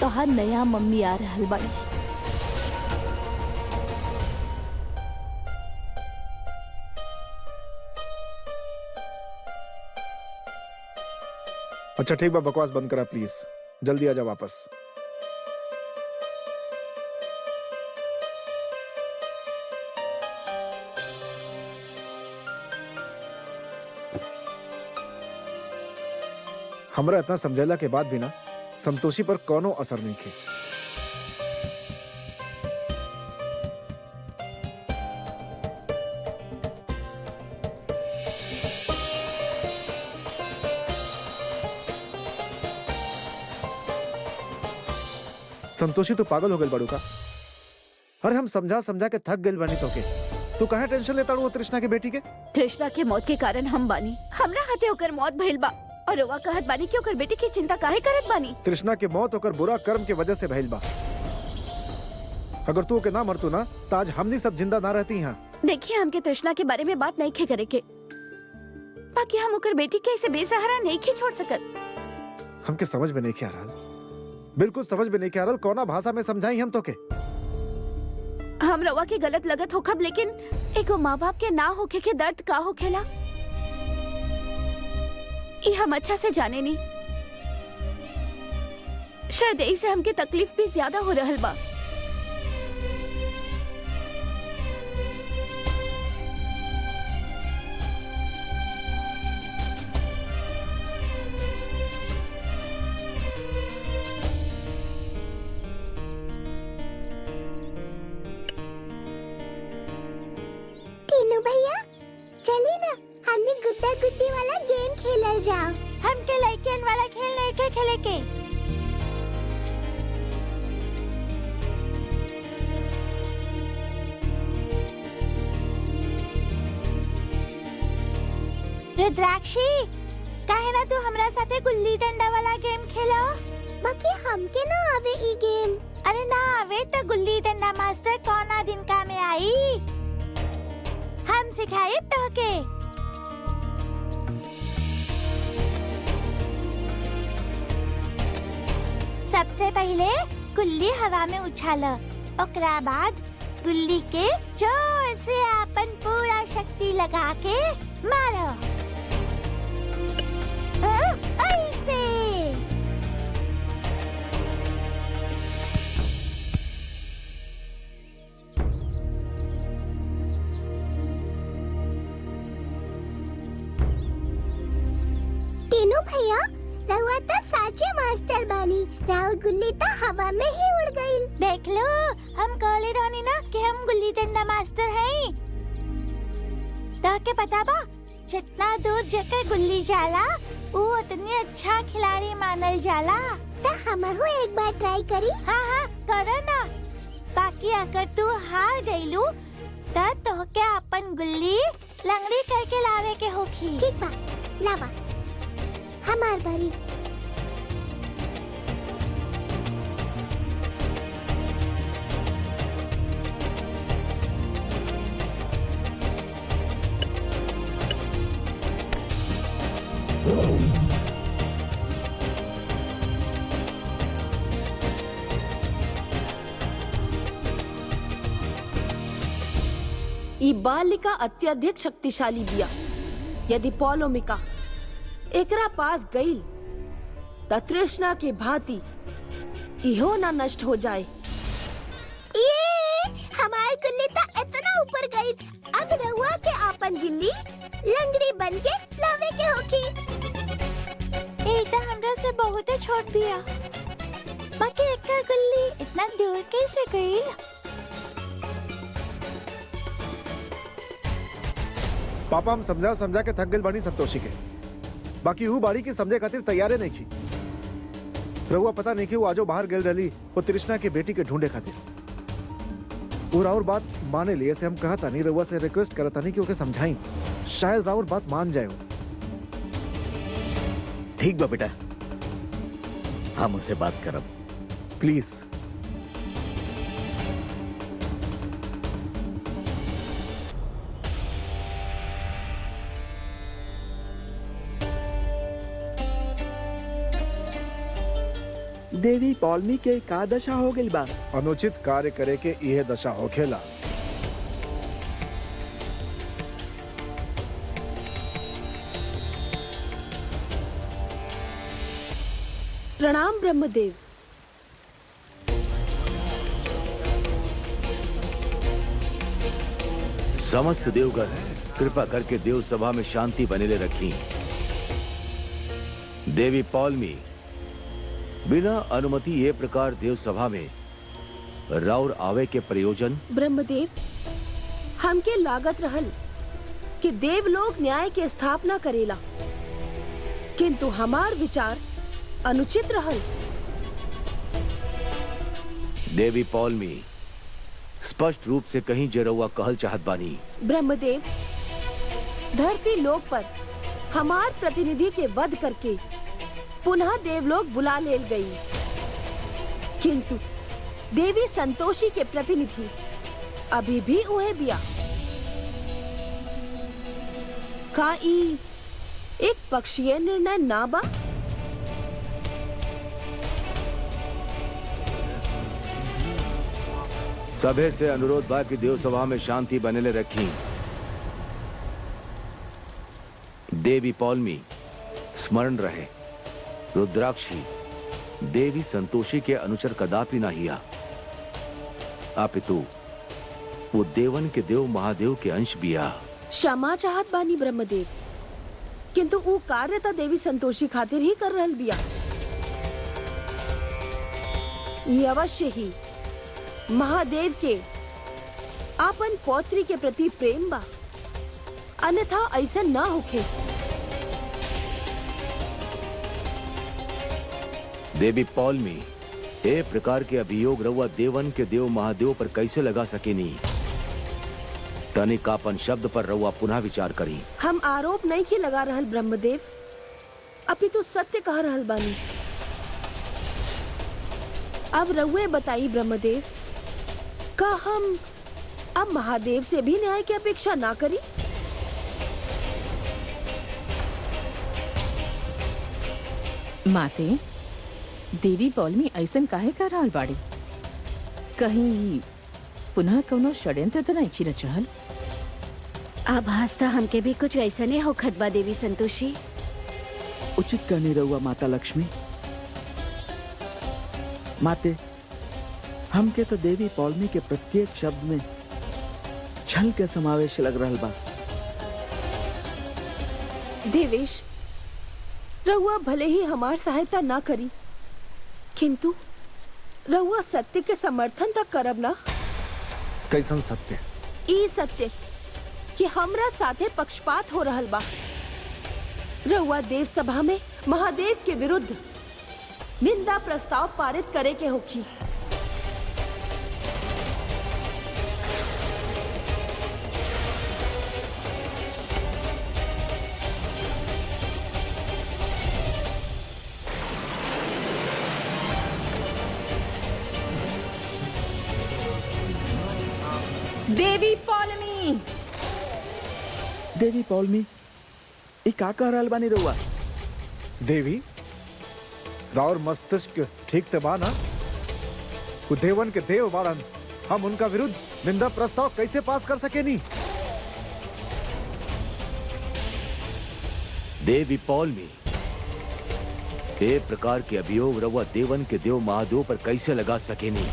[SPEAKER 8] तो हर नया मम्मी आ रहल बाड़ी।
[SPEAKER 2] अच्छा ठीक बा, बकवास बंद करा प्लीज, जल्दी आजा वापस। हमरा इतना समझेला के बाद भी ना संतोषी पर कोनो असर नहीं खे। संतोषी तो पागल हो गई बड़ू का। अरे हम समझा समझा के थक गए बनी तो के, तू काहे टेंशन लेता वो तृष्णा के बेटी के?
[SPEAKER 1] तृष्णा के मौत के कारण हम बानी, हमरा हाथे होकर मौत भइल बा, और रउआ कहत बानी कि ओकर बेटी की चिंता काहे करत बानी?
[SPEAKER 2] तृष्णा के मौत होकर बुरा कर्म के वजह से भइल बा। अगर तू के ना मरतू ना तो आज हमनी सब जिंदा ना रहती यहाँ।
[SPEAKER 1] देखिए, हमके तृष्णा के बारे में बात नहीं खे करे के, बाकी हम ओकर बेटी के ऐसे बेसहारा नहीं खे छोड़ सकत।
[SPEAKER 2] हमके समझ में नहीं आ रहा, बिल्कुल समझ में नहीं आ रहा कौना भाषा में समझाई हम तो के।
[SPEAKER 1] हम रवा के गलत लगत होखब, लेकिन एगो माँ बाप के ना होखे के दर्द का होखेला ये हम अच्छा से जाने नहीं। शायद इससे हमके तकलीफ भी ज्यादा हो रहल बा।
[SPEAKER 3] टीनू भैया चली ना, हमने गुड्डा गुड्डी वाला गेम खेलल जाओ। हमके लड़कियन वाला खेल नहीं के खेले के। रुद्राक्षी, काहे ना तू हमरा साथे गुल्ली डंडा वाला गेम खेलो? बाकी हमके ना आवे ई गेम। अरे ना आवे तो गुल्ली डंडा मास्टर कौना दिन का में आई, हम सिखाए तो के। सबसे पहले गुल्ली हवा में उछालो, ओकरा बाद गुल्ली के जोर से अपन पूरा शक्ति लगा के मारो। ऐसे। टीनू भैया, रहुआ तो साचे मास्टर बानी, राहुल गुल्ली तो हवा में ही उड़ गई। देख लो, हम कहले रहनी ना कि हम गुल्ली डंडा मास्टर हैं। तो के पता बा, जितना दूर जाकर गुल्ली जाला वो उतनी अच्छा खिलाड़ी मानल जाला। तो हमहू एक बार ट्राई करी। हाँ करो ना, बाकी अगर तू हार गईलू तो के अपन गुल्ली लंगड़ी करके लावे के होखी। ठीक बा, लावा हमार बारी।
[SPEAKER 4] ई बालिका अत्यधिक शक्तिशाली बिया। यदि पौलोमिका एकरा पास गईल त तृष्णा के भांति इहो ना नष्ट हो जाए।
[SPEAKER 3] ये हमारी गुल्ली तो इतना ऊपर गई, अब रहुआ के अपन गिल्ली लंगड़ी बन के लावे के होखी। ये तो हमरा से बहुत छोट बिया, बाकी एक गुल्ली इतना दूर कैसे गई?
[SPEAKER 2] पापा हम समझा समझा के थक गए बानी संतोषी के, बाकी वो बाड़ी की समझे खातिर तैयारे नहीं की। रहुआ पता नहीं कि वो आजो बाहर गेल रही वो तृष्णा के बेटी के ढूंढे खातिर। और बात माने लिए से हम कहा था नहीं, रहुआ से रिक्वेस्ट करता नहीं कि ओके समझाई, शायद राउर बात मान जाए।
[SPEAKER 7] ठीक बा बेटा, हम उसे बात करब।
[SPEAKER 2] प्लीज।
[SPEAKER 7] देवी पौलमी के का दशा हो गई बा?
[SPEAKER 2] अनुचित कार्य करे के यह दशा होखेला।
[SPEAKER 4] प्रणाम ब्रह्मदेव।
[SPEAKER 5] समस्त देवगण कृपा करके देव सभा में शांति बनेले रखी। देवी पौलमी बिना अनुमति ये प्रकार देव सभा में राउर आवे के प्रयोजन?
[SPEAKER 4] ब्रह्मदेव, हमके लागत रहल कि देवलोक न्याय के स्थापना करेला, किंतु हमार विचार अनुचित रहल।
[SPEAKER 5] देवी पौलमी स्पष्ट रूप से कहीं जरौआ कहल चाहत बानी।
[SPEAKER 4] ब्रह्मदेव, धरती लोक पर हमार प्रतिनिधि के वध करके पुनः देवलोक बुला लेल गई, किंतु देवी संतोषी के प्रतिनिधि अभी भी उहे बिया। का ई एक पक्षीय निर्णय ना बा?
[SPEAKER 5] सभे से अनुरोध बा कि देव सभा में शांति बनेले रखी। देवी पौलमी स्मरण रहे, रुद्राक्षी देवी संतोषी के अनुचर कदापि ना हिया, अपितु वो देवन के देव महादेव के अंश बिया।
[SPEAKER 4] क्षमा चाहत बानी ब्रह्मदेव, किंतु वो कार्य तो देवी संतोषी खातिर ही कर रहल बिया। ये अवश्य ही महादेव के आपन पौत्री के प्रति प्रेम बा, अन्यथा ऐसा ना होखे।
[SPEAKER 5] देवी पौलमी ए प्रकार के अभियोग रउआ देवन के देव महादेव पर कैसे लगा सकेनी? तनिकापन शब्द पर रउआ पुनः विचार करी।
[SPEAKER 4] हम आरोप नहीं की लगा रहल ब्रह्मदेव, अपितु सत्य कह रहल बानी। अब रउए बताई ब्रह्मदेव, का हम अब महादेव से भी न्याय की अपेक्षा ना करी?
[SPEAKER 6] माते, देवी पौलमी ऐसन काहे कर रहल बाड़ी? कहीं पुनः कोनो षड्यंत्र तो नहीं रचल?
[SPEAKER 1] अब हंसता हमके भी कुछ ऐसा नहीं हो खतबा देवी संतोषी।
[SPEAKER 7] उचित कहनी रहुआ माता लक्ष्मी। माते, हमके तो देवी पौलमी के प्रत्येक शब्द में छल के समावेश लग रहल बा।
[SPEAKER 4] देवेश, रहुआ भले ही हमार सहायता ना करी, किंतु रहुआ सत्य के समर्थन तक करब ना।
[SPEAKER 2] कैसन सत्य?
[SPEAKER 4] ई सत्य कि हमरा साथे पक्षपात हो रहल बा। रहुआ देव सभा में महादेव के विरुद्ध निंदा प्रस्ताव पारित करे के होखी।
[SPEAKER 6] देवी पौलमी!
[SPEAKER 7] देवी पौलमी, ई का कह रहल बानी रहुआ?
[SPEAKER 2] देवी, राउर मस्तिष्क ठीक ते बा ना? वो देवन के देव बाड़न, हम उनका विरुद्ध निंदा प्रस्ताव कैसे पास कर सके नी?
[SPEAKER 5] देवी पौलमी ए प्रकार के अभियोग रउआ देवन के देव महादेव पर कैसे लगा सकेनी?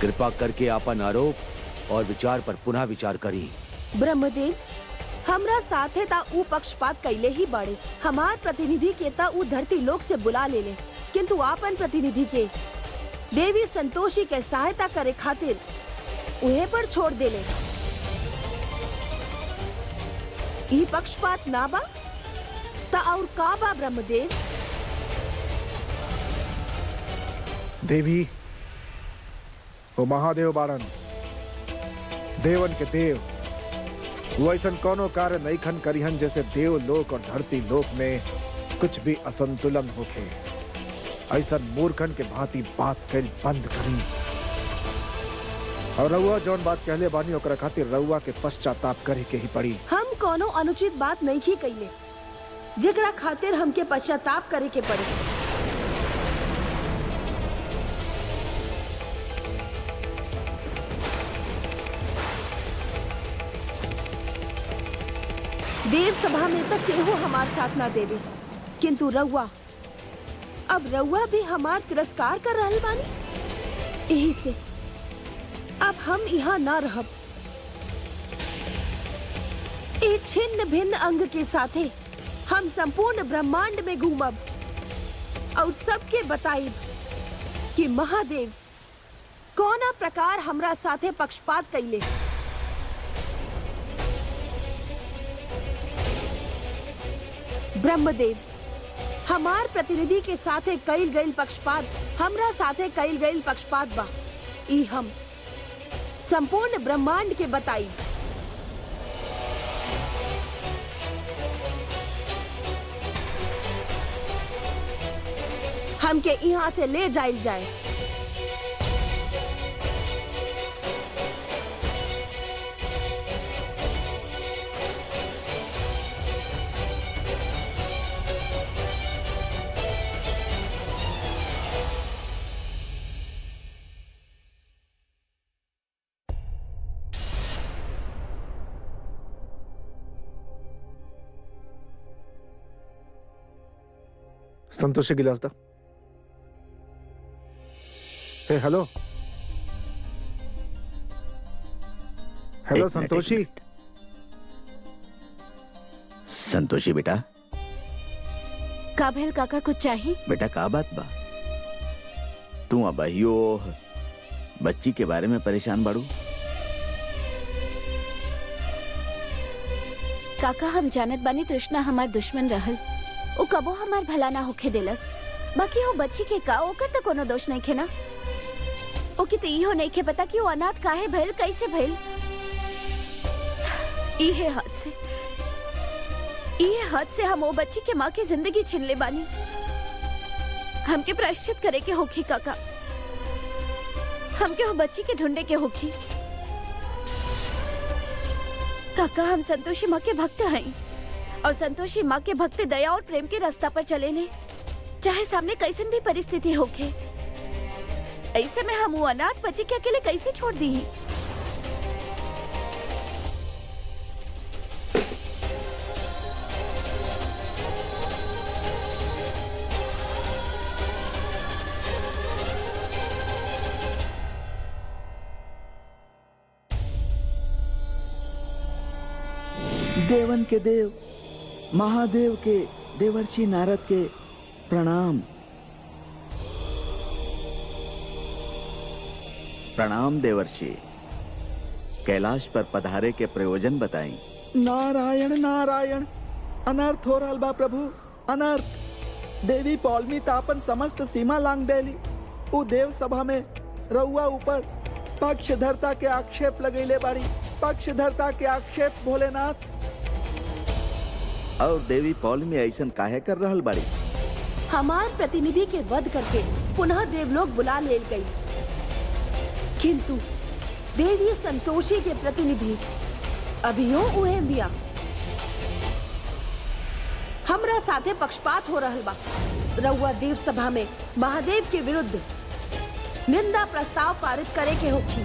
[SPEAKER 5] कृपा करके आपन आरोप और विचार पर पुनः विचार करी।
[SPEAKER 4] ब्रह्मदेव, हमरा साथे ता ऊ पक्षपात कैले ही बाड़े। हमार प्रतिनिधि के ता ऊ धरती लोक से बुला ले ले, किंतु आपन प्रतिनिधि के देवी संतोषी के सहायता करे खातिर उहे पर छोड़ देले। ई पक्षपात ना बा ता और का बा ब्रह्मदेव?
[SPEAKER 2] देवी, वो महादेव बाड़न, देवन के देव। वो ऐसा कोनो कार्य नहीं खन करिहन जैसे देव लोक और धरती लोक में कुछ भी असंतुलन होखे। ऐसा मूर्खन के भांति बात कल बंद करी। और रउआ जौन बात कहले बानी ओकरा खातिर रउआ के पश्चाताप करे के ही पड़ी।
[SPEAKER 4] हम कोनो अनुचित बात नहीं की कइले जेकरा खातिर हमके पश्चाताप करे के पड़ी। देव सभा में तक केहू हमार साथ ना देवे, किंतु रउआ अब रउआ भी हमार तिरस्कार कर रहल बानी। यही से अब हम यहाँ ना रहब। एक छिन्न भिन्न अंग के साथे हम संपूर्ण ब्रह्मांड में घूमब और सबके बताइब कि महादेव कौना प्रकार हमरा साथे पक्षपात कैले। ब्रह्मदेव, हमार प्रतिनिधि के साथे कईल गईल पक्षपात हमरा साथे कईल गईल पक्षपात बा। ई हम संपूर्ण ब्रह्मांड के बताई। हमके यहाँ से ले जाइल जाए।
[SPEAKER 2] संतोषी गिलास दा। हे हेलो हेलो संतोषी।
[SPEAKER 7] संतोषी बेटा,
[SPEAKER 3] का भेल काका, कुछ चाहिए?
[SPEAKER 7] बेटा का बात बा? तू अबहियो बच्ची के बारे में परेशान बाड़ू?
[SPEAKER 3] काका, हम जानत बानी तृष्णा हमार दुश्मन रहल। वो कबो हमार भला ना होखे देलस। बाकी वो बच्ची के का ओकर तो कोनो दोष नहीं खे ना। ओके तो इहो नहीं खे पता कि वो अनाथ काहे भइल, कैसे भइल। इहे हद से हम वो बच्ची के माँ की जिंदगी छीन ले बानी। हमके प्रायश्चित करे के होखी काका। हमके वो बच्ची के ढूंढे के होखी। काका, हम संतोषी माँ के भक्त हैं और संतोषी माँ के भक्त दया और प्रेम के रास्ता पर चले ने, चाहे सामने कैसन भी परिस्थिति होके। ऐसे में हम वो अनाथ बच्ची के अकेले कैसे छोड़ दी?
[SPEAKER 7] देवन के देव महादेव के देवर्षि नारद के प्रणाम। प्रणाम देवर्षि। कैलाश पर पधारे के प्रयोजन बताएं। नारायण नारायण, अनर्थ हो रहल बा प्रभु, अनर्थ। देवी पौलमी तापन समस्त सीमा लांग देली। उ देव सभा में रउआ ऊपर पक्षधरता के आक्षेप लगैले बाड़ी। पक्षधरता के आक्षेप भोलेनाथ। और देवी पौलमी ऐसन काहे कर रहल बाड़ी?
[SPEAKER 4] हमार प्रतिनिधि के वध करके पुनः देवलोक बुला ले गई, किंतु देवी संतोषी के प्रतिनिधि अभियो उहे बिया। हमरा साथे पक्षपात हो रहल बा। रउआ देव सभा में महादेव के विरुद्ध निंदा प्रस्ताव पारित करे के होखी।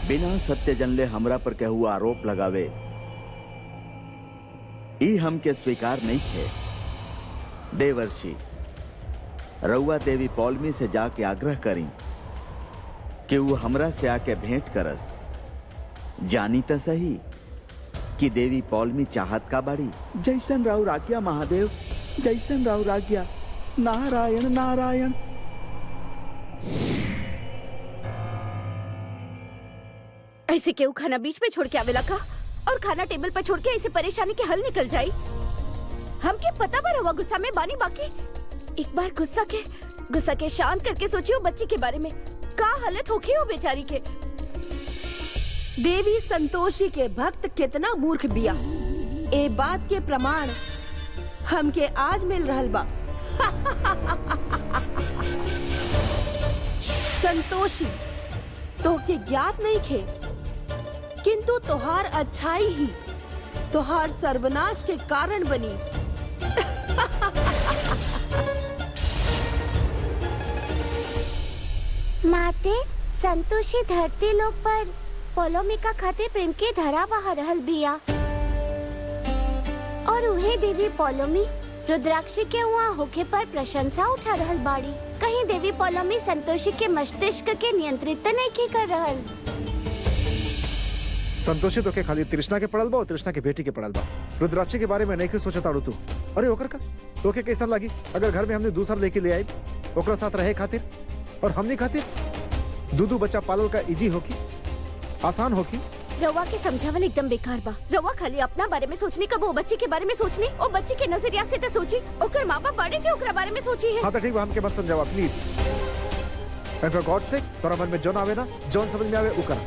[SPEAKER 7] बिना सत्य जनले हमरा पर केहू आरोप लगावे, ई हमके स्वीकार नहीं थे। देवर्षि, रउआ देवी पौलमी से जाके आग्रह करी कि वो हमरा से आके भेंट करस। जानी तो सही कि देवी पौलमी चाहत का बाड़ी। जैसन राउर आज्ञा महादेव, जैसन राउर आज्ञा। नारायण नारायण।
[SPEAKER 1] ऐसे केहू खाना बीच में छोड़ के आवेला का? और खाना टेबल पर छोड़ के ऐसे परेशानी के हल निकल जाई। हमके पता बा रउआ गुस्सा में बानी, बाकी एक बार गुस्सा के शांत करके सोचियो बच्ची के बारे में का हालत होखी हो बेचारी के।
[SPEAKER 4] देवी संतोषी के भक्त कितना मूर्ख बिया, ए बात के प्रमाण हमके आज मिल रहल बा। संतोषी तो के ज्ञात नहीं खे, किंतु तोहार अच्छाई ही तोहार सर्वनाश के कारण बनी।
[SPEAKER 3] माते संतोषी धरती लोक पर पोलोमिका खातिर प्रेम के धरा बहा रहल बिया और उहे देवी पोलोमी रुद्राक्षी के वहाँ होके पर प्रशंसा उठा रहल बाड़ी। कहीं देवी पोलोमी संतोषी के मस्तिष्क के नियंत्रित नहीं की कर रहल।
[SPEAKER 2] संतोषी तो के खाली तृष्णा के पड़ल बा और तृष्णा के बेटी के पड़ल बा। रुद्राक्षी के बारे में नहीं सोचा ताड़ू तू। अरे ओकर का तोके कैसा लगी अगर घर में हमने दूसरा लेके ले आई ओकरा साथ रहे खातिर और हमने खातिर दूधू बच्चा पालल का इजी होकी, आसान होकी।
[SPEAKER 1] रवा के समझावल एकदम बेकार बा। रवा खाली अपना बारे में सोचनी, कब वो बच्ची के बारे में सोचनी, ओ बच्ची के नजरिया से तो सोची, ओकर माँ बाप बड़े जे ओकरा बारे में सोची है।
[SPEAKER 2] हाँ तो ठीक बा, हमके बस समझावा please. And for God sake तोरा मन में जौन आवे ना, जौन समझ में आवे उ करा।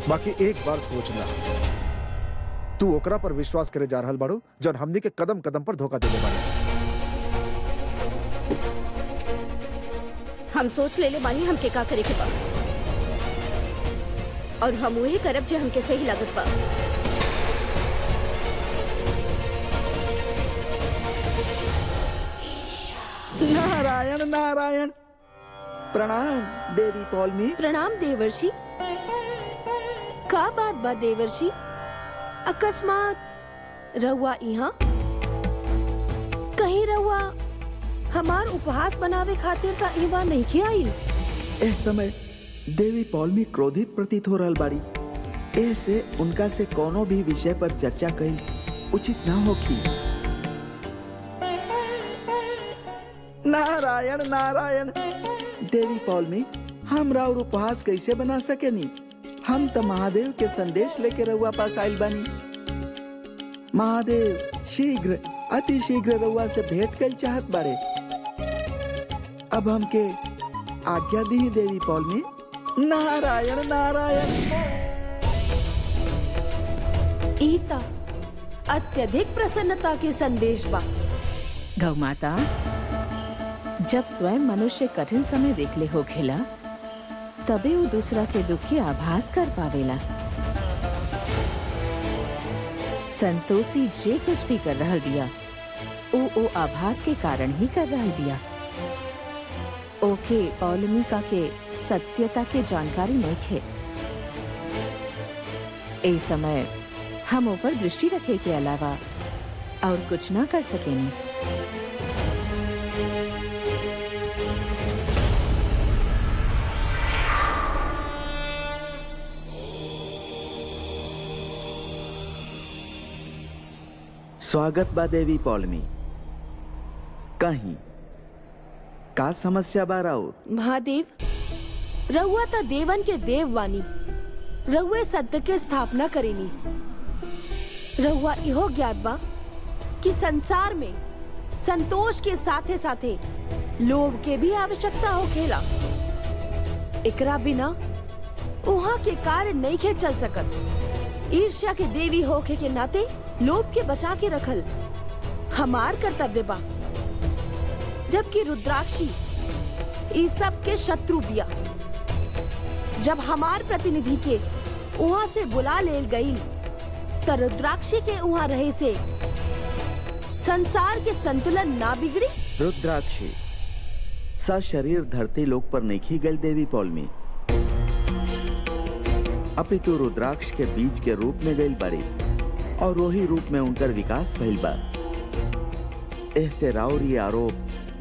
[SPEAKER 2] बाकी एक बार सोचना, तू ओकरा पर विश्वास करे जा रहल बाड़ू जौन हमनी के कदम कदम पर धोखा देले बाड़े।
[SPEAKER 1] हम सोच लेले बानी हमके का करे के बा और हम वही करब जे हमके सही लागत बा।
[SPEAKER 7] नारायण नारायण। प्रणाम देवी पौलमी।
[SPEAKER 4] प्रणाम देवर्षि। का बात बा देवर्षि, अकस्मात रहुआ यहाँ? कहीं रहुआ हमार उपहास बनावे खातिर का इवा नहीं खियाइल?
[SPEAKER 7] इस समय देवी पौलमी क्रोधित प्रतीत हो रहल बाड़ी, ऐसे उनका से कोनो भी विषय पर चर्चा कई उचित ना होखी। नारायण नारायण। देवी पौलमी, हम राउर उपहास कैसे बना सकेनी? हम तो महादेव के संदेश लेके रउआ पास आइल बानी। महादेव शीघ्र अति शीघ्र रउआ से भेंट कर चाहत बाड़े। अब हमके आज्ञा दी देवी पौलमी। नारायण नारायण।
[SPEAKER 4] ईता अत्यधिक प्रसन्नता के संदेश बा।
[SPEAKER 6] गौ माता, जब स्वयं मनुष्य कठिन समय देखले हो खेला तबे वो दूसरा के दुख के आभास कर पावेला। संतोषी जे कुछ भी कर रहल बिया ओ आभास के कारण ही कर रहल बिया। ओके पौलमिका के सत्यता के जानकारी नहीं थे। ए समय हम ऊपर दृष्टि रखे के अलावा और कुछ ना कर सकेनी।
[SPEAKER 7] स्वागत बा देवी पौलमी। कहीं का समस्या बा राउर?
[SPEAKER 4] महादेव, रहुआ ता देवन के देव वानी, रहुए सत्य के स्थापना करेनी। रहुआ इहो ज्ञात बा कि संसार में संतोष के साथे साथे लोभ के भी आवश्यकता होखेला। एकरा बिना उहाँ के कार्य नहीं के चल सकत। ईर्ष्या के देवी होखे के नाते लोभ के बचा के रखल हमार कर्तव्य बा, जबकि रुद्राक्षी इस सब के शत्रु बिया। जब हमार प्रतिनिधि के वहाँ से बुला लेल गई तो रुद्राक्षी के वहाँ रहे से संसार के संतुलन ना बिगड़ी।
[SPEAKER 7] रुद्राक्षी सशरीर धरती लोक पर नहीं गई देवी पौलमी, अपितु रुद्राक्ष के बीज के रूप में गई बड़ी और वही रूप में उनकर विकास भइल बा। ऐसे राउर ये आरोप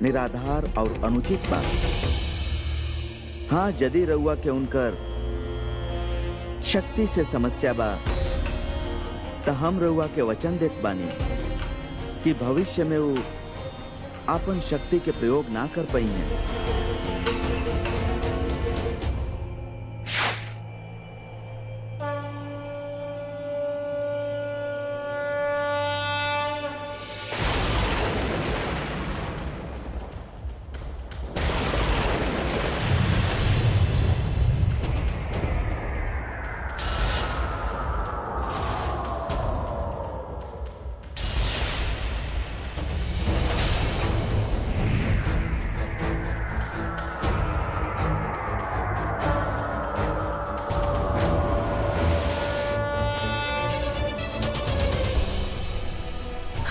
[SPEAKER 7] निराधार और अनुचित बा। हाँ, यदि रउआ के उनकर शक्ति से समस्या बा तो हम रउआ के वचन देत बानी कि भविष्य में वो आपन शक्ति के प्रयोग ना कर पाई हैं।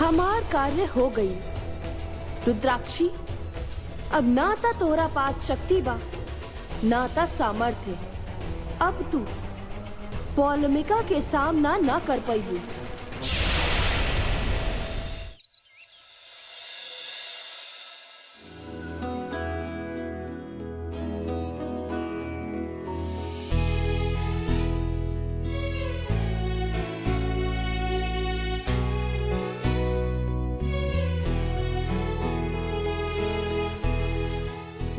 [SPEAKER 4] हमार कार्य हो गई। रुद्राक्षी, अब ना ता तोहरा पास शक्ति बा ना ता सामर्थ्य। अब तू पौलमिका के सामना ना कर पाई।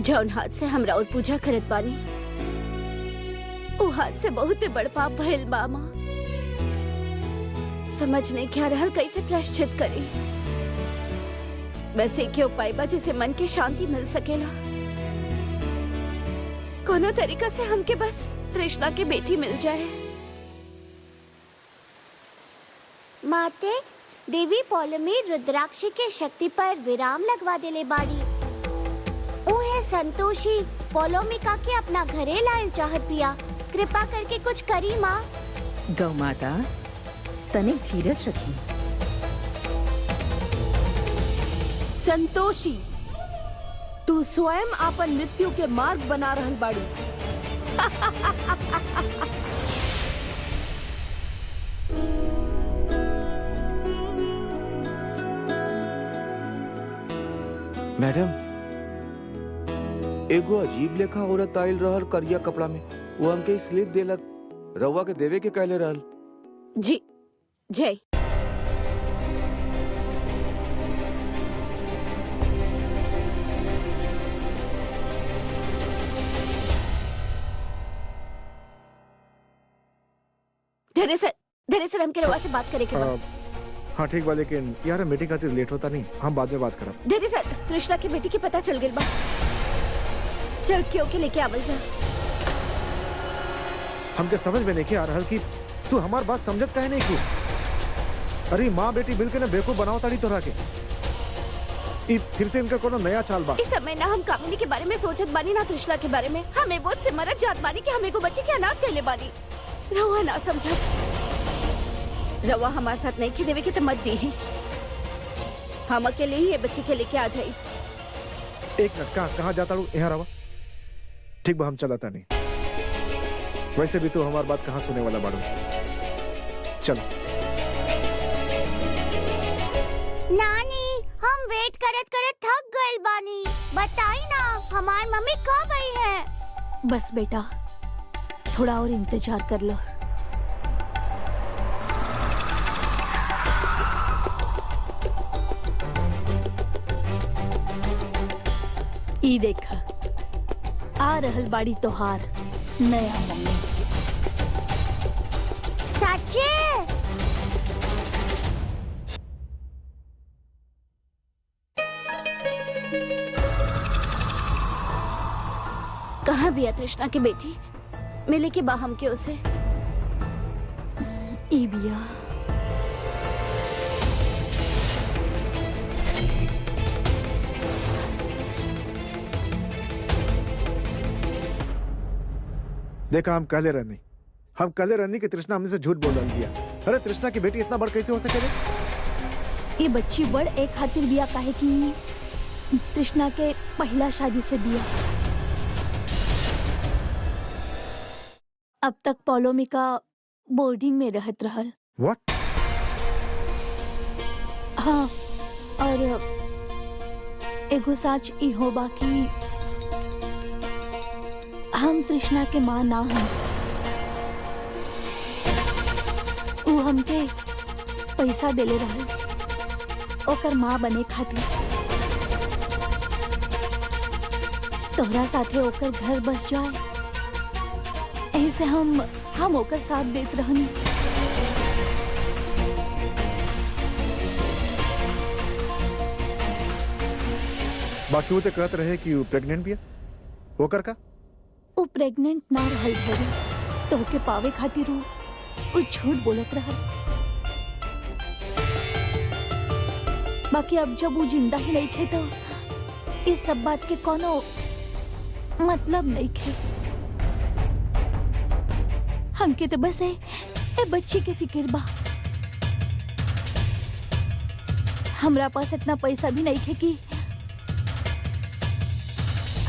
[SPEAKER 1] जौन हाथ से हमरा और पूजा करत बानी, वो हाथ से बहुत बड़ पाप भइल मामा। समझ नहीं क्या रहल कैसे प्रायश्चित करी। वैसे के उपाय बा जिसे मन के शांति मिल सकेला। कोनो तरीका से हमके बस तृष्णा की बेटी मिल जाए।
[SPEAKER 3] माते, देवी पौलमी रुद्राक्षी के शक्ति पर विराम लगवा देले बाड़ी। उहे संतोषी पौलोमिका के अपना घरे लायल चाहत बिया। कृपा करके कुछ करी माँ।
[SPEAKER 6] गौ माता, तनिक धीरज रखी।
[SPEAKER 4] संतोषी, तू स्वयं अपन मृत्यु के मार्ग बना रहल बाड़ी।
[SPEAKER 5] मैडम, एगो अजीब लेखा औरत आयल रहल करिया कपड़ा में। वो हमके स्लिप देलक, रउआ के देवे के कहले रहल।
[SPEAKER 1] जी जय। दरअसल हमके रवा से बात करे के बा।
[SPEAKER 2] हाँ ठीक बा, लेकिन यार मीटिंग खातिर लेट होता नहीं, हम बाद में बात करब।
[SPEAKER 1] दरअसल तृष्णा की बेटी की पता चल गई बा। चल क्यों के लेके आवल जा।
[SPEAKER 2] हमके समझ में नहीं आ रहल कि तू हमार बात समझत काहे नहीं की। अरे माँ बेटी मिलके ना बेवकूफ बनाओ ताड़ी तोरा के। फिर से इनका कोनो नया चाल बा।
[SPEAKER 1] इस समय ना हम कामिनी के बारे में सोचत बानी ना तृष्णा के बारे में। हमें बहुत से मरद जात बानी कि हमें को बच्चे के अनाथ कहले बानी। रवा ना समझा। रवा हमारे साथ नहीं खेदेवे के तो मत दी ही। हम अकेले ही ये बच्चे के लेके आ जाई।
[SPEAKER 2] एक मिनट, कहाँ जाता हूँ? यहाँ रवा। ठीक बा, हम चलाता नहीं। वैसे भी तू हमारी बात कहाँ सुने वाला बाड़ू। चलो।
[SPEAKER 3] नानी, हम वेट करत करत थक गइल बानी। बताई ना हमार मम्मी कब आई है?
[SPEAKER 8] बस बेटा, थोड़ा और इंतजार कर लो। ई देखा, आ रहल बाड़ी तोहार नया मम्मी।
[SPEAKER 3] सच्चे?
[SPEAKER 1] कहाँ बिया तृष्णा की बेटी? मिले के बा हमके उसे।
[SPEAKER 8] ई बिया।
[SPEAKER 2] देखा, हम कहले रहनी कि तृष्णा हमसे झूठ बोल रही है। अरे तृष्णा की बेटी इतना बड़ कैसे हो सके?
[SPEAKER 8] ये बच्ची बड़ एक खातिर बिया काहे कि तृष्णा के पहला शादी से बिया। अब तक पौलोमिका बोर्डिंग में रहत रहल।
[SPEAKER 2] What?
[SPEAKER 8] हाँ, और एगो साच इहो बाकी हम तृष्णा के माँ ना हैं। वो हमके पैसा देले रहल ओकर माँ बने खातिर। तोहरा साथे ओकर घर बस जाए ऐसे हम ओकर साथ देत रहनी।
[SPEAKER 2] बाकी वो तो कहत रहे कि वो प्रेग्नेंट भी है। वो कर का?
[SPEAKER 8] वो प्रेग्नेंट ना रहल भरी, तो के पावे खातिर वो झूठ बोलत रहल। बाकी अब जब वो जिंदा ही नहीं थे तो इस सब बात के कोनो मतलब नहीं थे। हमके तो बस ए बच्ची के फिक्र बा। हमरा पास इतना पैसा भी नहीं है कि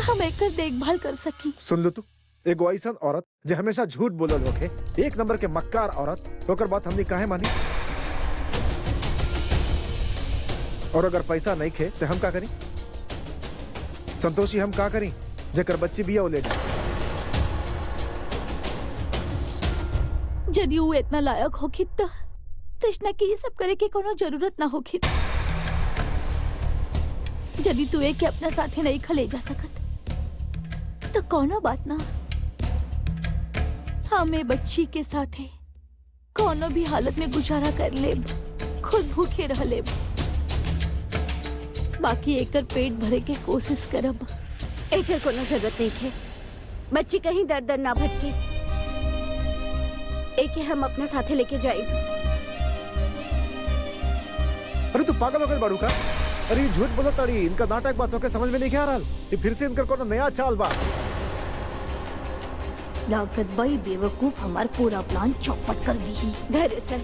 [SPEAKER 8] हम एकर देखभाल कर सकी।
[SPEAKER 2] सुन लो तू, एगो ऐसन औरत जो हमेशा झूठ बोलल होखे, एक नंबर के मक्कार औरत, ओकर बात हमनी काहे मानी? और अगर पैसा नहीं खे तो हम का करी? संतोषी हम का करी जेकर बच्ची बिया ले जाए?
[SPEAKER 8] यदि वो इतना लायक होखी तो कृष्णा के ये सब करे के कोनो जरूरत ना होखी। यदि तू एक अपना साथे नहीं खले जा सकत तो कोनो बात ना, हमें बच्ची के साथे कोनो भी हालत में गुजारा कर लेब, खुद भूखे रह लेब, बाकी एकर पेट भरे के कोशिश करब।
[SPEAKER 1] एकर कोनो जरूरत नहीं है, बच्ची कहीं दर दर ना भटके। एके हम अपने साथे लेके जाए।
[SPEAKER 2] अरे तू पागल हो गई बाड़ू का? अरे ये झूठ बोलो ताड़ी, इनका नाटक बात होके समझ में नहीं आ रहा। ये फिर से इनकर कोनो नया चाल बा।
[SPEAKER 8] लागत बाई बेवकूफ हमार पूरा प्लान चौपट कर दी।
[SPEAKER 1] दरअसल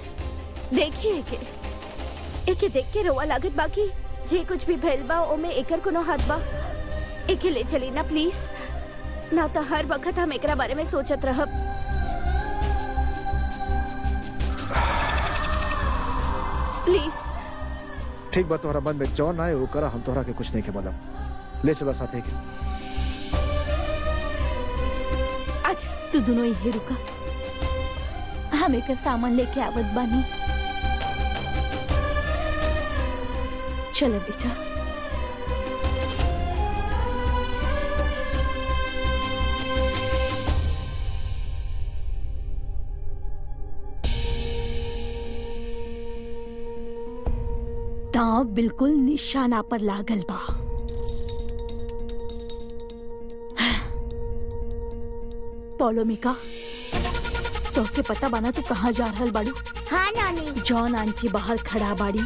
[SPEAKER 1] देखिए एके देख के रोवा लागत बाकी जे कुछ भी भइल बा ओमे एकर कोनो हाथ बा। एके ले चली ना प्लीज, ना तो हर वक्त हम एकरा बारे में सोचत रहब। प्लीज।
[SPEAKER 2] ठीक बात, तोहरा मन में जौन आए वो करा, हम तोहरा के कुछ नहीं के मतलब। ले चला साथे के।
[SPEAKER 8] अच्छा तू दोनों ही रुका, हम एक सामान लेके आवत बानी। चलो बेटा। दांव बिल्कुल निशाना पर लागल बा। पौलोमिका, तो के पता बाना तू कहाँ जा रहल बाड़ी?
[SPEAKER 3] हाँ नानी।
[SPEAKER 8] जॉन आंटी बाहर खड़ा बाड़ी,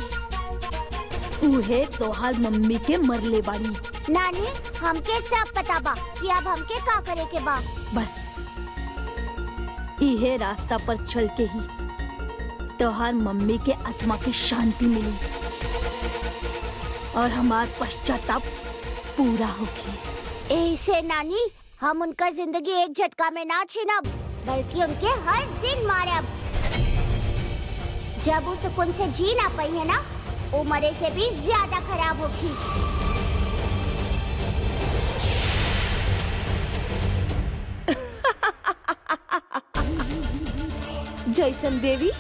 [SPEAKER 8] उहे तोहार मम्मी के मरले बाड़ी।
[SPEAKER 3] नानी हमके सब पता बा कि अब हमके का करे के बा।
[SPEAKER 8] बस इहे रास्ता पर चल के ही तोहार मम्मी के आत्मा की शांति मिली और हमार पश्चाताप पूरा होगी।
[SPEAKER 3] ऐसे नानी हम उनका जिंदगी एक झटका में ना छीनब, बल्कि उनके हर दिन मारब। जब वो सुकून से जी ना पाई है ना, वो मरे से भी ज्यादा खराब होगी।
[SPEAKER 4] जैसन देवी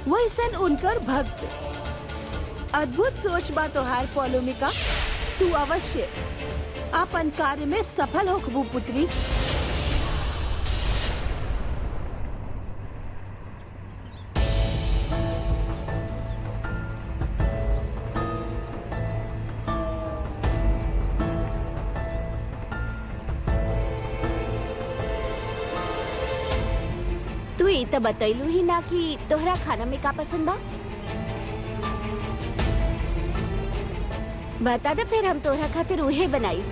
[SPEAKER 4] वैसन उनकर भक्त। अद्भुत सोच बा तोहार पौलोमिका, तू अवश्य अपन कार्य में सफल होखबू पुत्री।
[SPEAKER 1] तू ई तो बतैलू ही ना कि तोहरा खाना में का पसंद बा। बता दे फिर हम तोहरा खातिर उहे बनाई।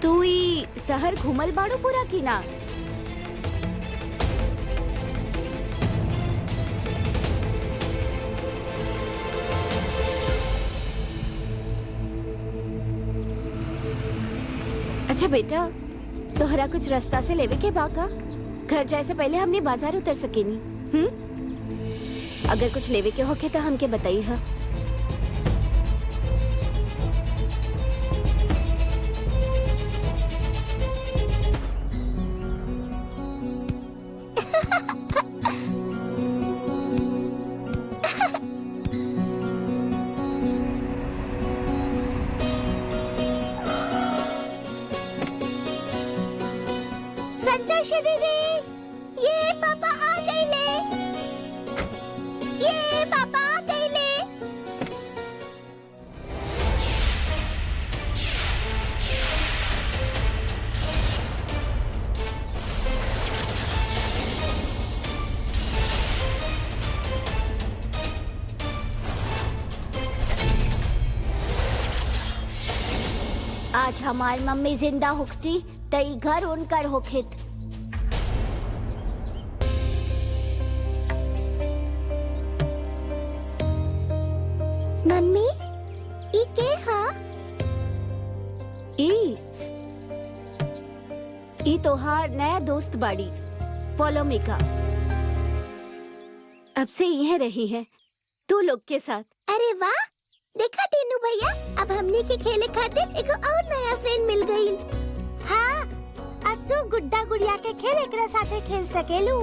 [SPEAKER 1] तू ई शहर घूमल बाड़ू पूरा की ना? अच्छा बेटा, तोहरा कुछ रास्ता से लेवे के बाका? घर जाए से पहले हमने बाजार उतर सकेनी। अगर कुछ लेवे के होके तो हमके बताई है।
[SPEAKER 3] संतोषी दीदी, ये पापा आ गए ले। ये पापा आ गए ले। आज हमार मम्मी जिंदा होती त ई घर उनकर होखित। मम्मी ई के हा?
[SPEAKER 1] ई तोहार नया दोस्त बाड़ी पोलोमिका। अब से यहीं रही है तू लोग के साथ।
[SPEAKER 3] अरे वाह, देखा टीनू भैया, अब हमने के खेले खातिर एगो और नया फ्रेंड मिल गई। हाँ, अब तू गुड्डा गुड़िया के खेल एकरा साथे खेल सकेलू।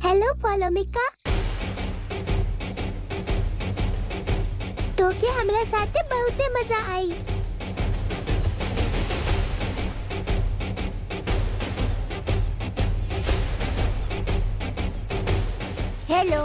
[SPEAKER 3] हेलो पोलोमिका, तो के हमरा साथे बहुते मजा आई। हेलो।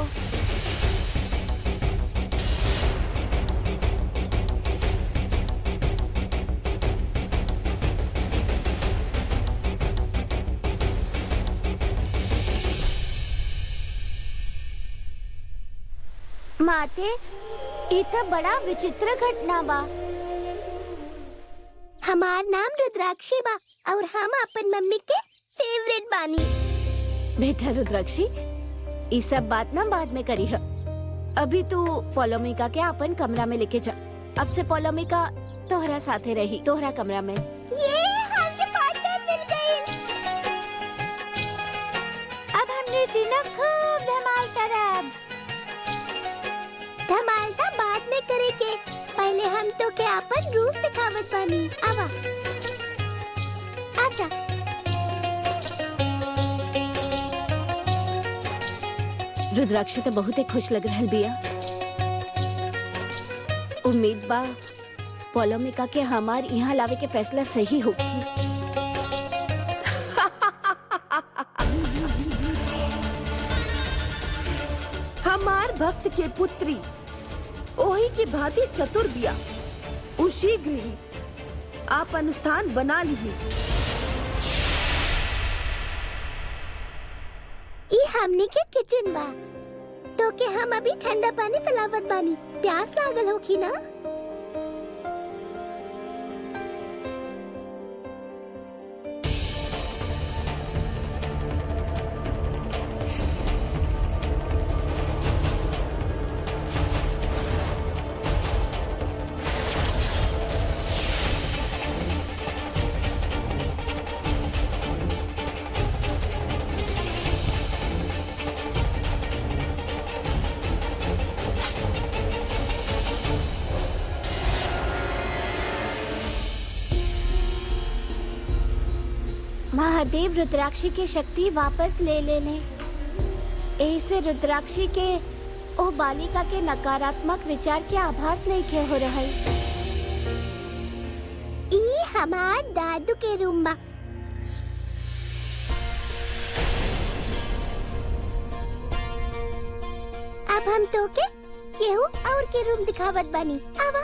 [SPEAKER 3] माते, ई त बड़ा विचित्र घटना बा। हमार नाम रुद्राक्षी बा और हम अपन मम्मी के फेवरेट बानी।
[SPEAKER 1] बेटा रुद्राक्षी, ये सब बात ना बाद में करी है। अभी तू पोलोमिका के अपन कमरा में लेके जा। अब से पोलोमिका तोहरा साथे रही, तोहरा कमरा में।
[SPEAKER 3] ये हमके पार्टनर मिल गई। अब हमने डिनर खूब धमाल करब। धमाल का बाद में करे के, पहले हम तो के अपन रूप दिखावत बानी। आवा, आजा।
[SPEAKER 1] रुद्राक्षी तो बहुत ही खुश लग रहल बिया। उम्मीद बा पोलोमिका के हमार यहाँ लावे के फैसला सही होगी।
[SPEAKER 4] हमार भक्त के पुत्री ओही की भांति चतुर बिया। उ शीघ्र ही आपन स्थान बना ली।
[SPEAKER 3] ई हमनी के किचन बा, तो के हम अभी ठंडा पानी पिलावत बानी। प्यास लागल होखी ना? महादेव रुद्राक्षी की शक्ति वापस ले लेने। ऐसे रुद्राक्षी के ओ बालिका के नकारात्मक विचार के आभास नहीं के हो रहल। ई हमार दादू के रूम बा। अब हम तो के केहू और के रूम दिखावत बानी। आवा।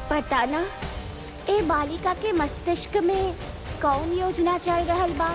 [SPEAKER 3] पता ना ए बालिका के मस्तिष्क में कौन योजना चल रहल बा।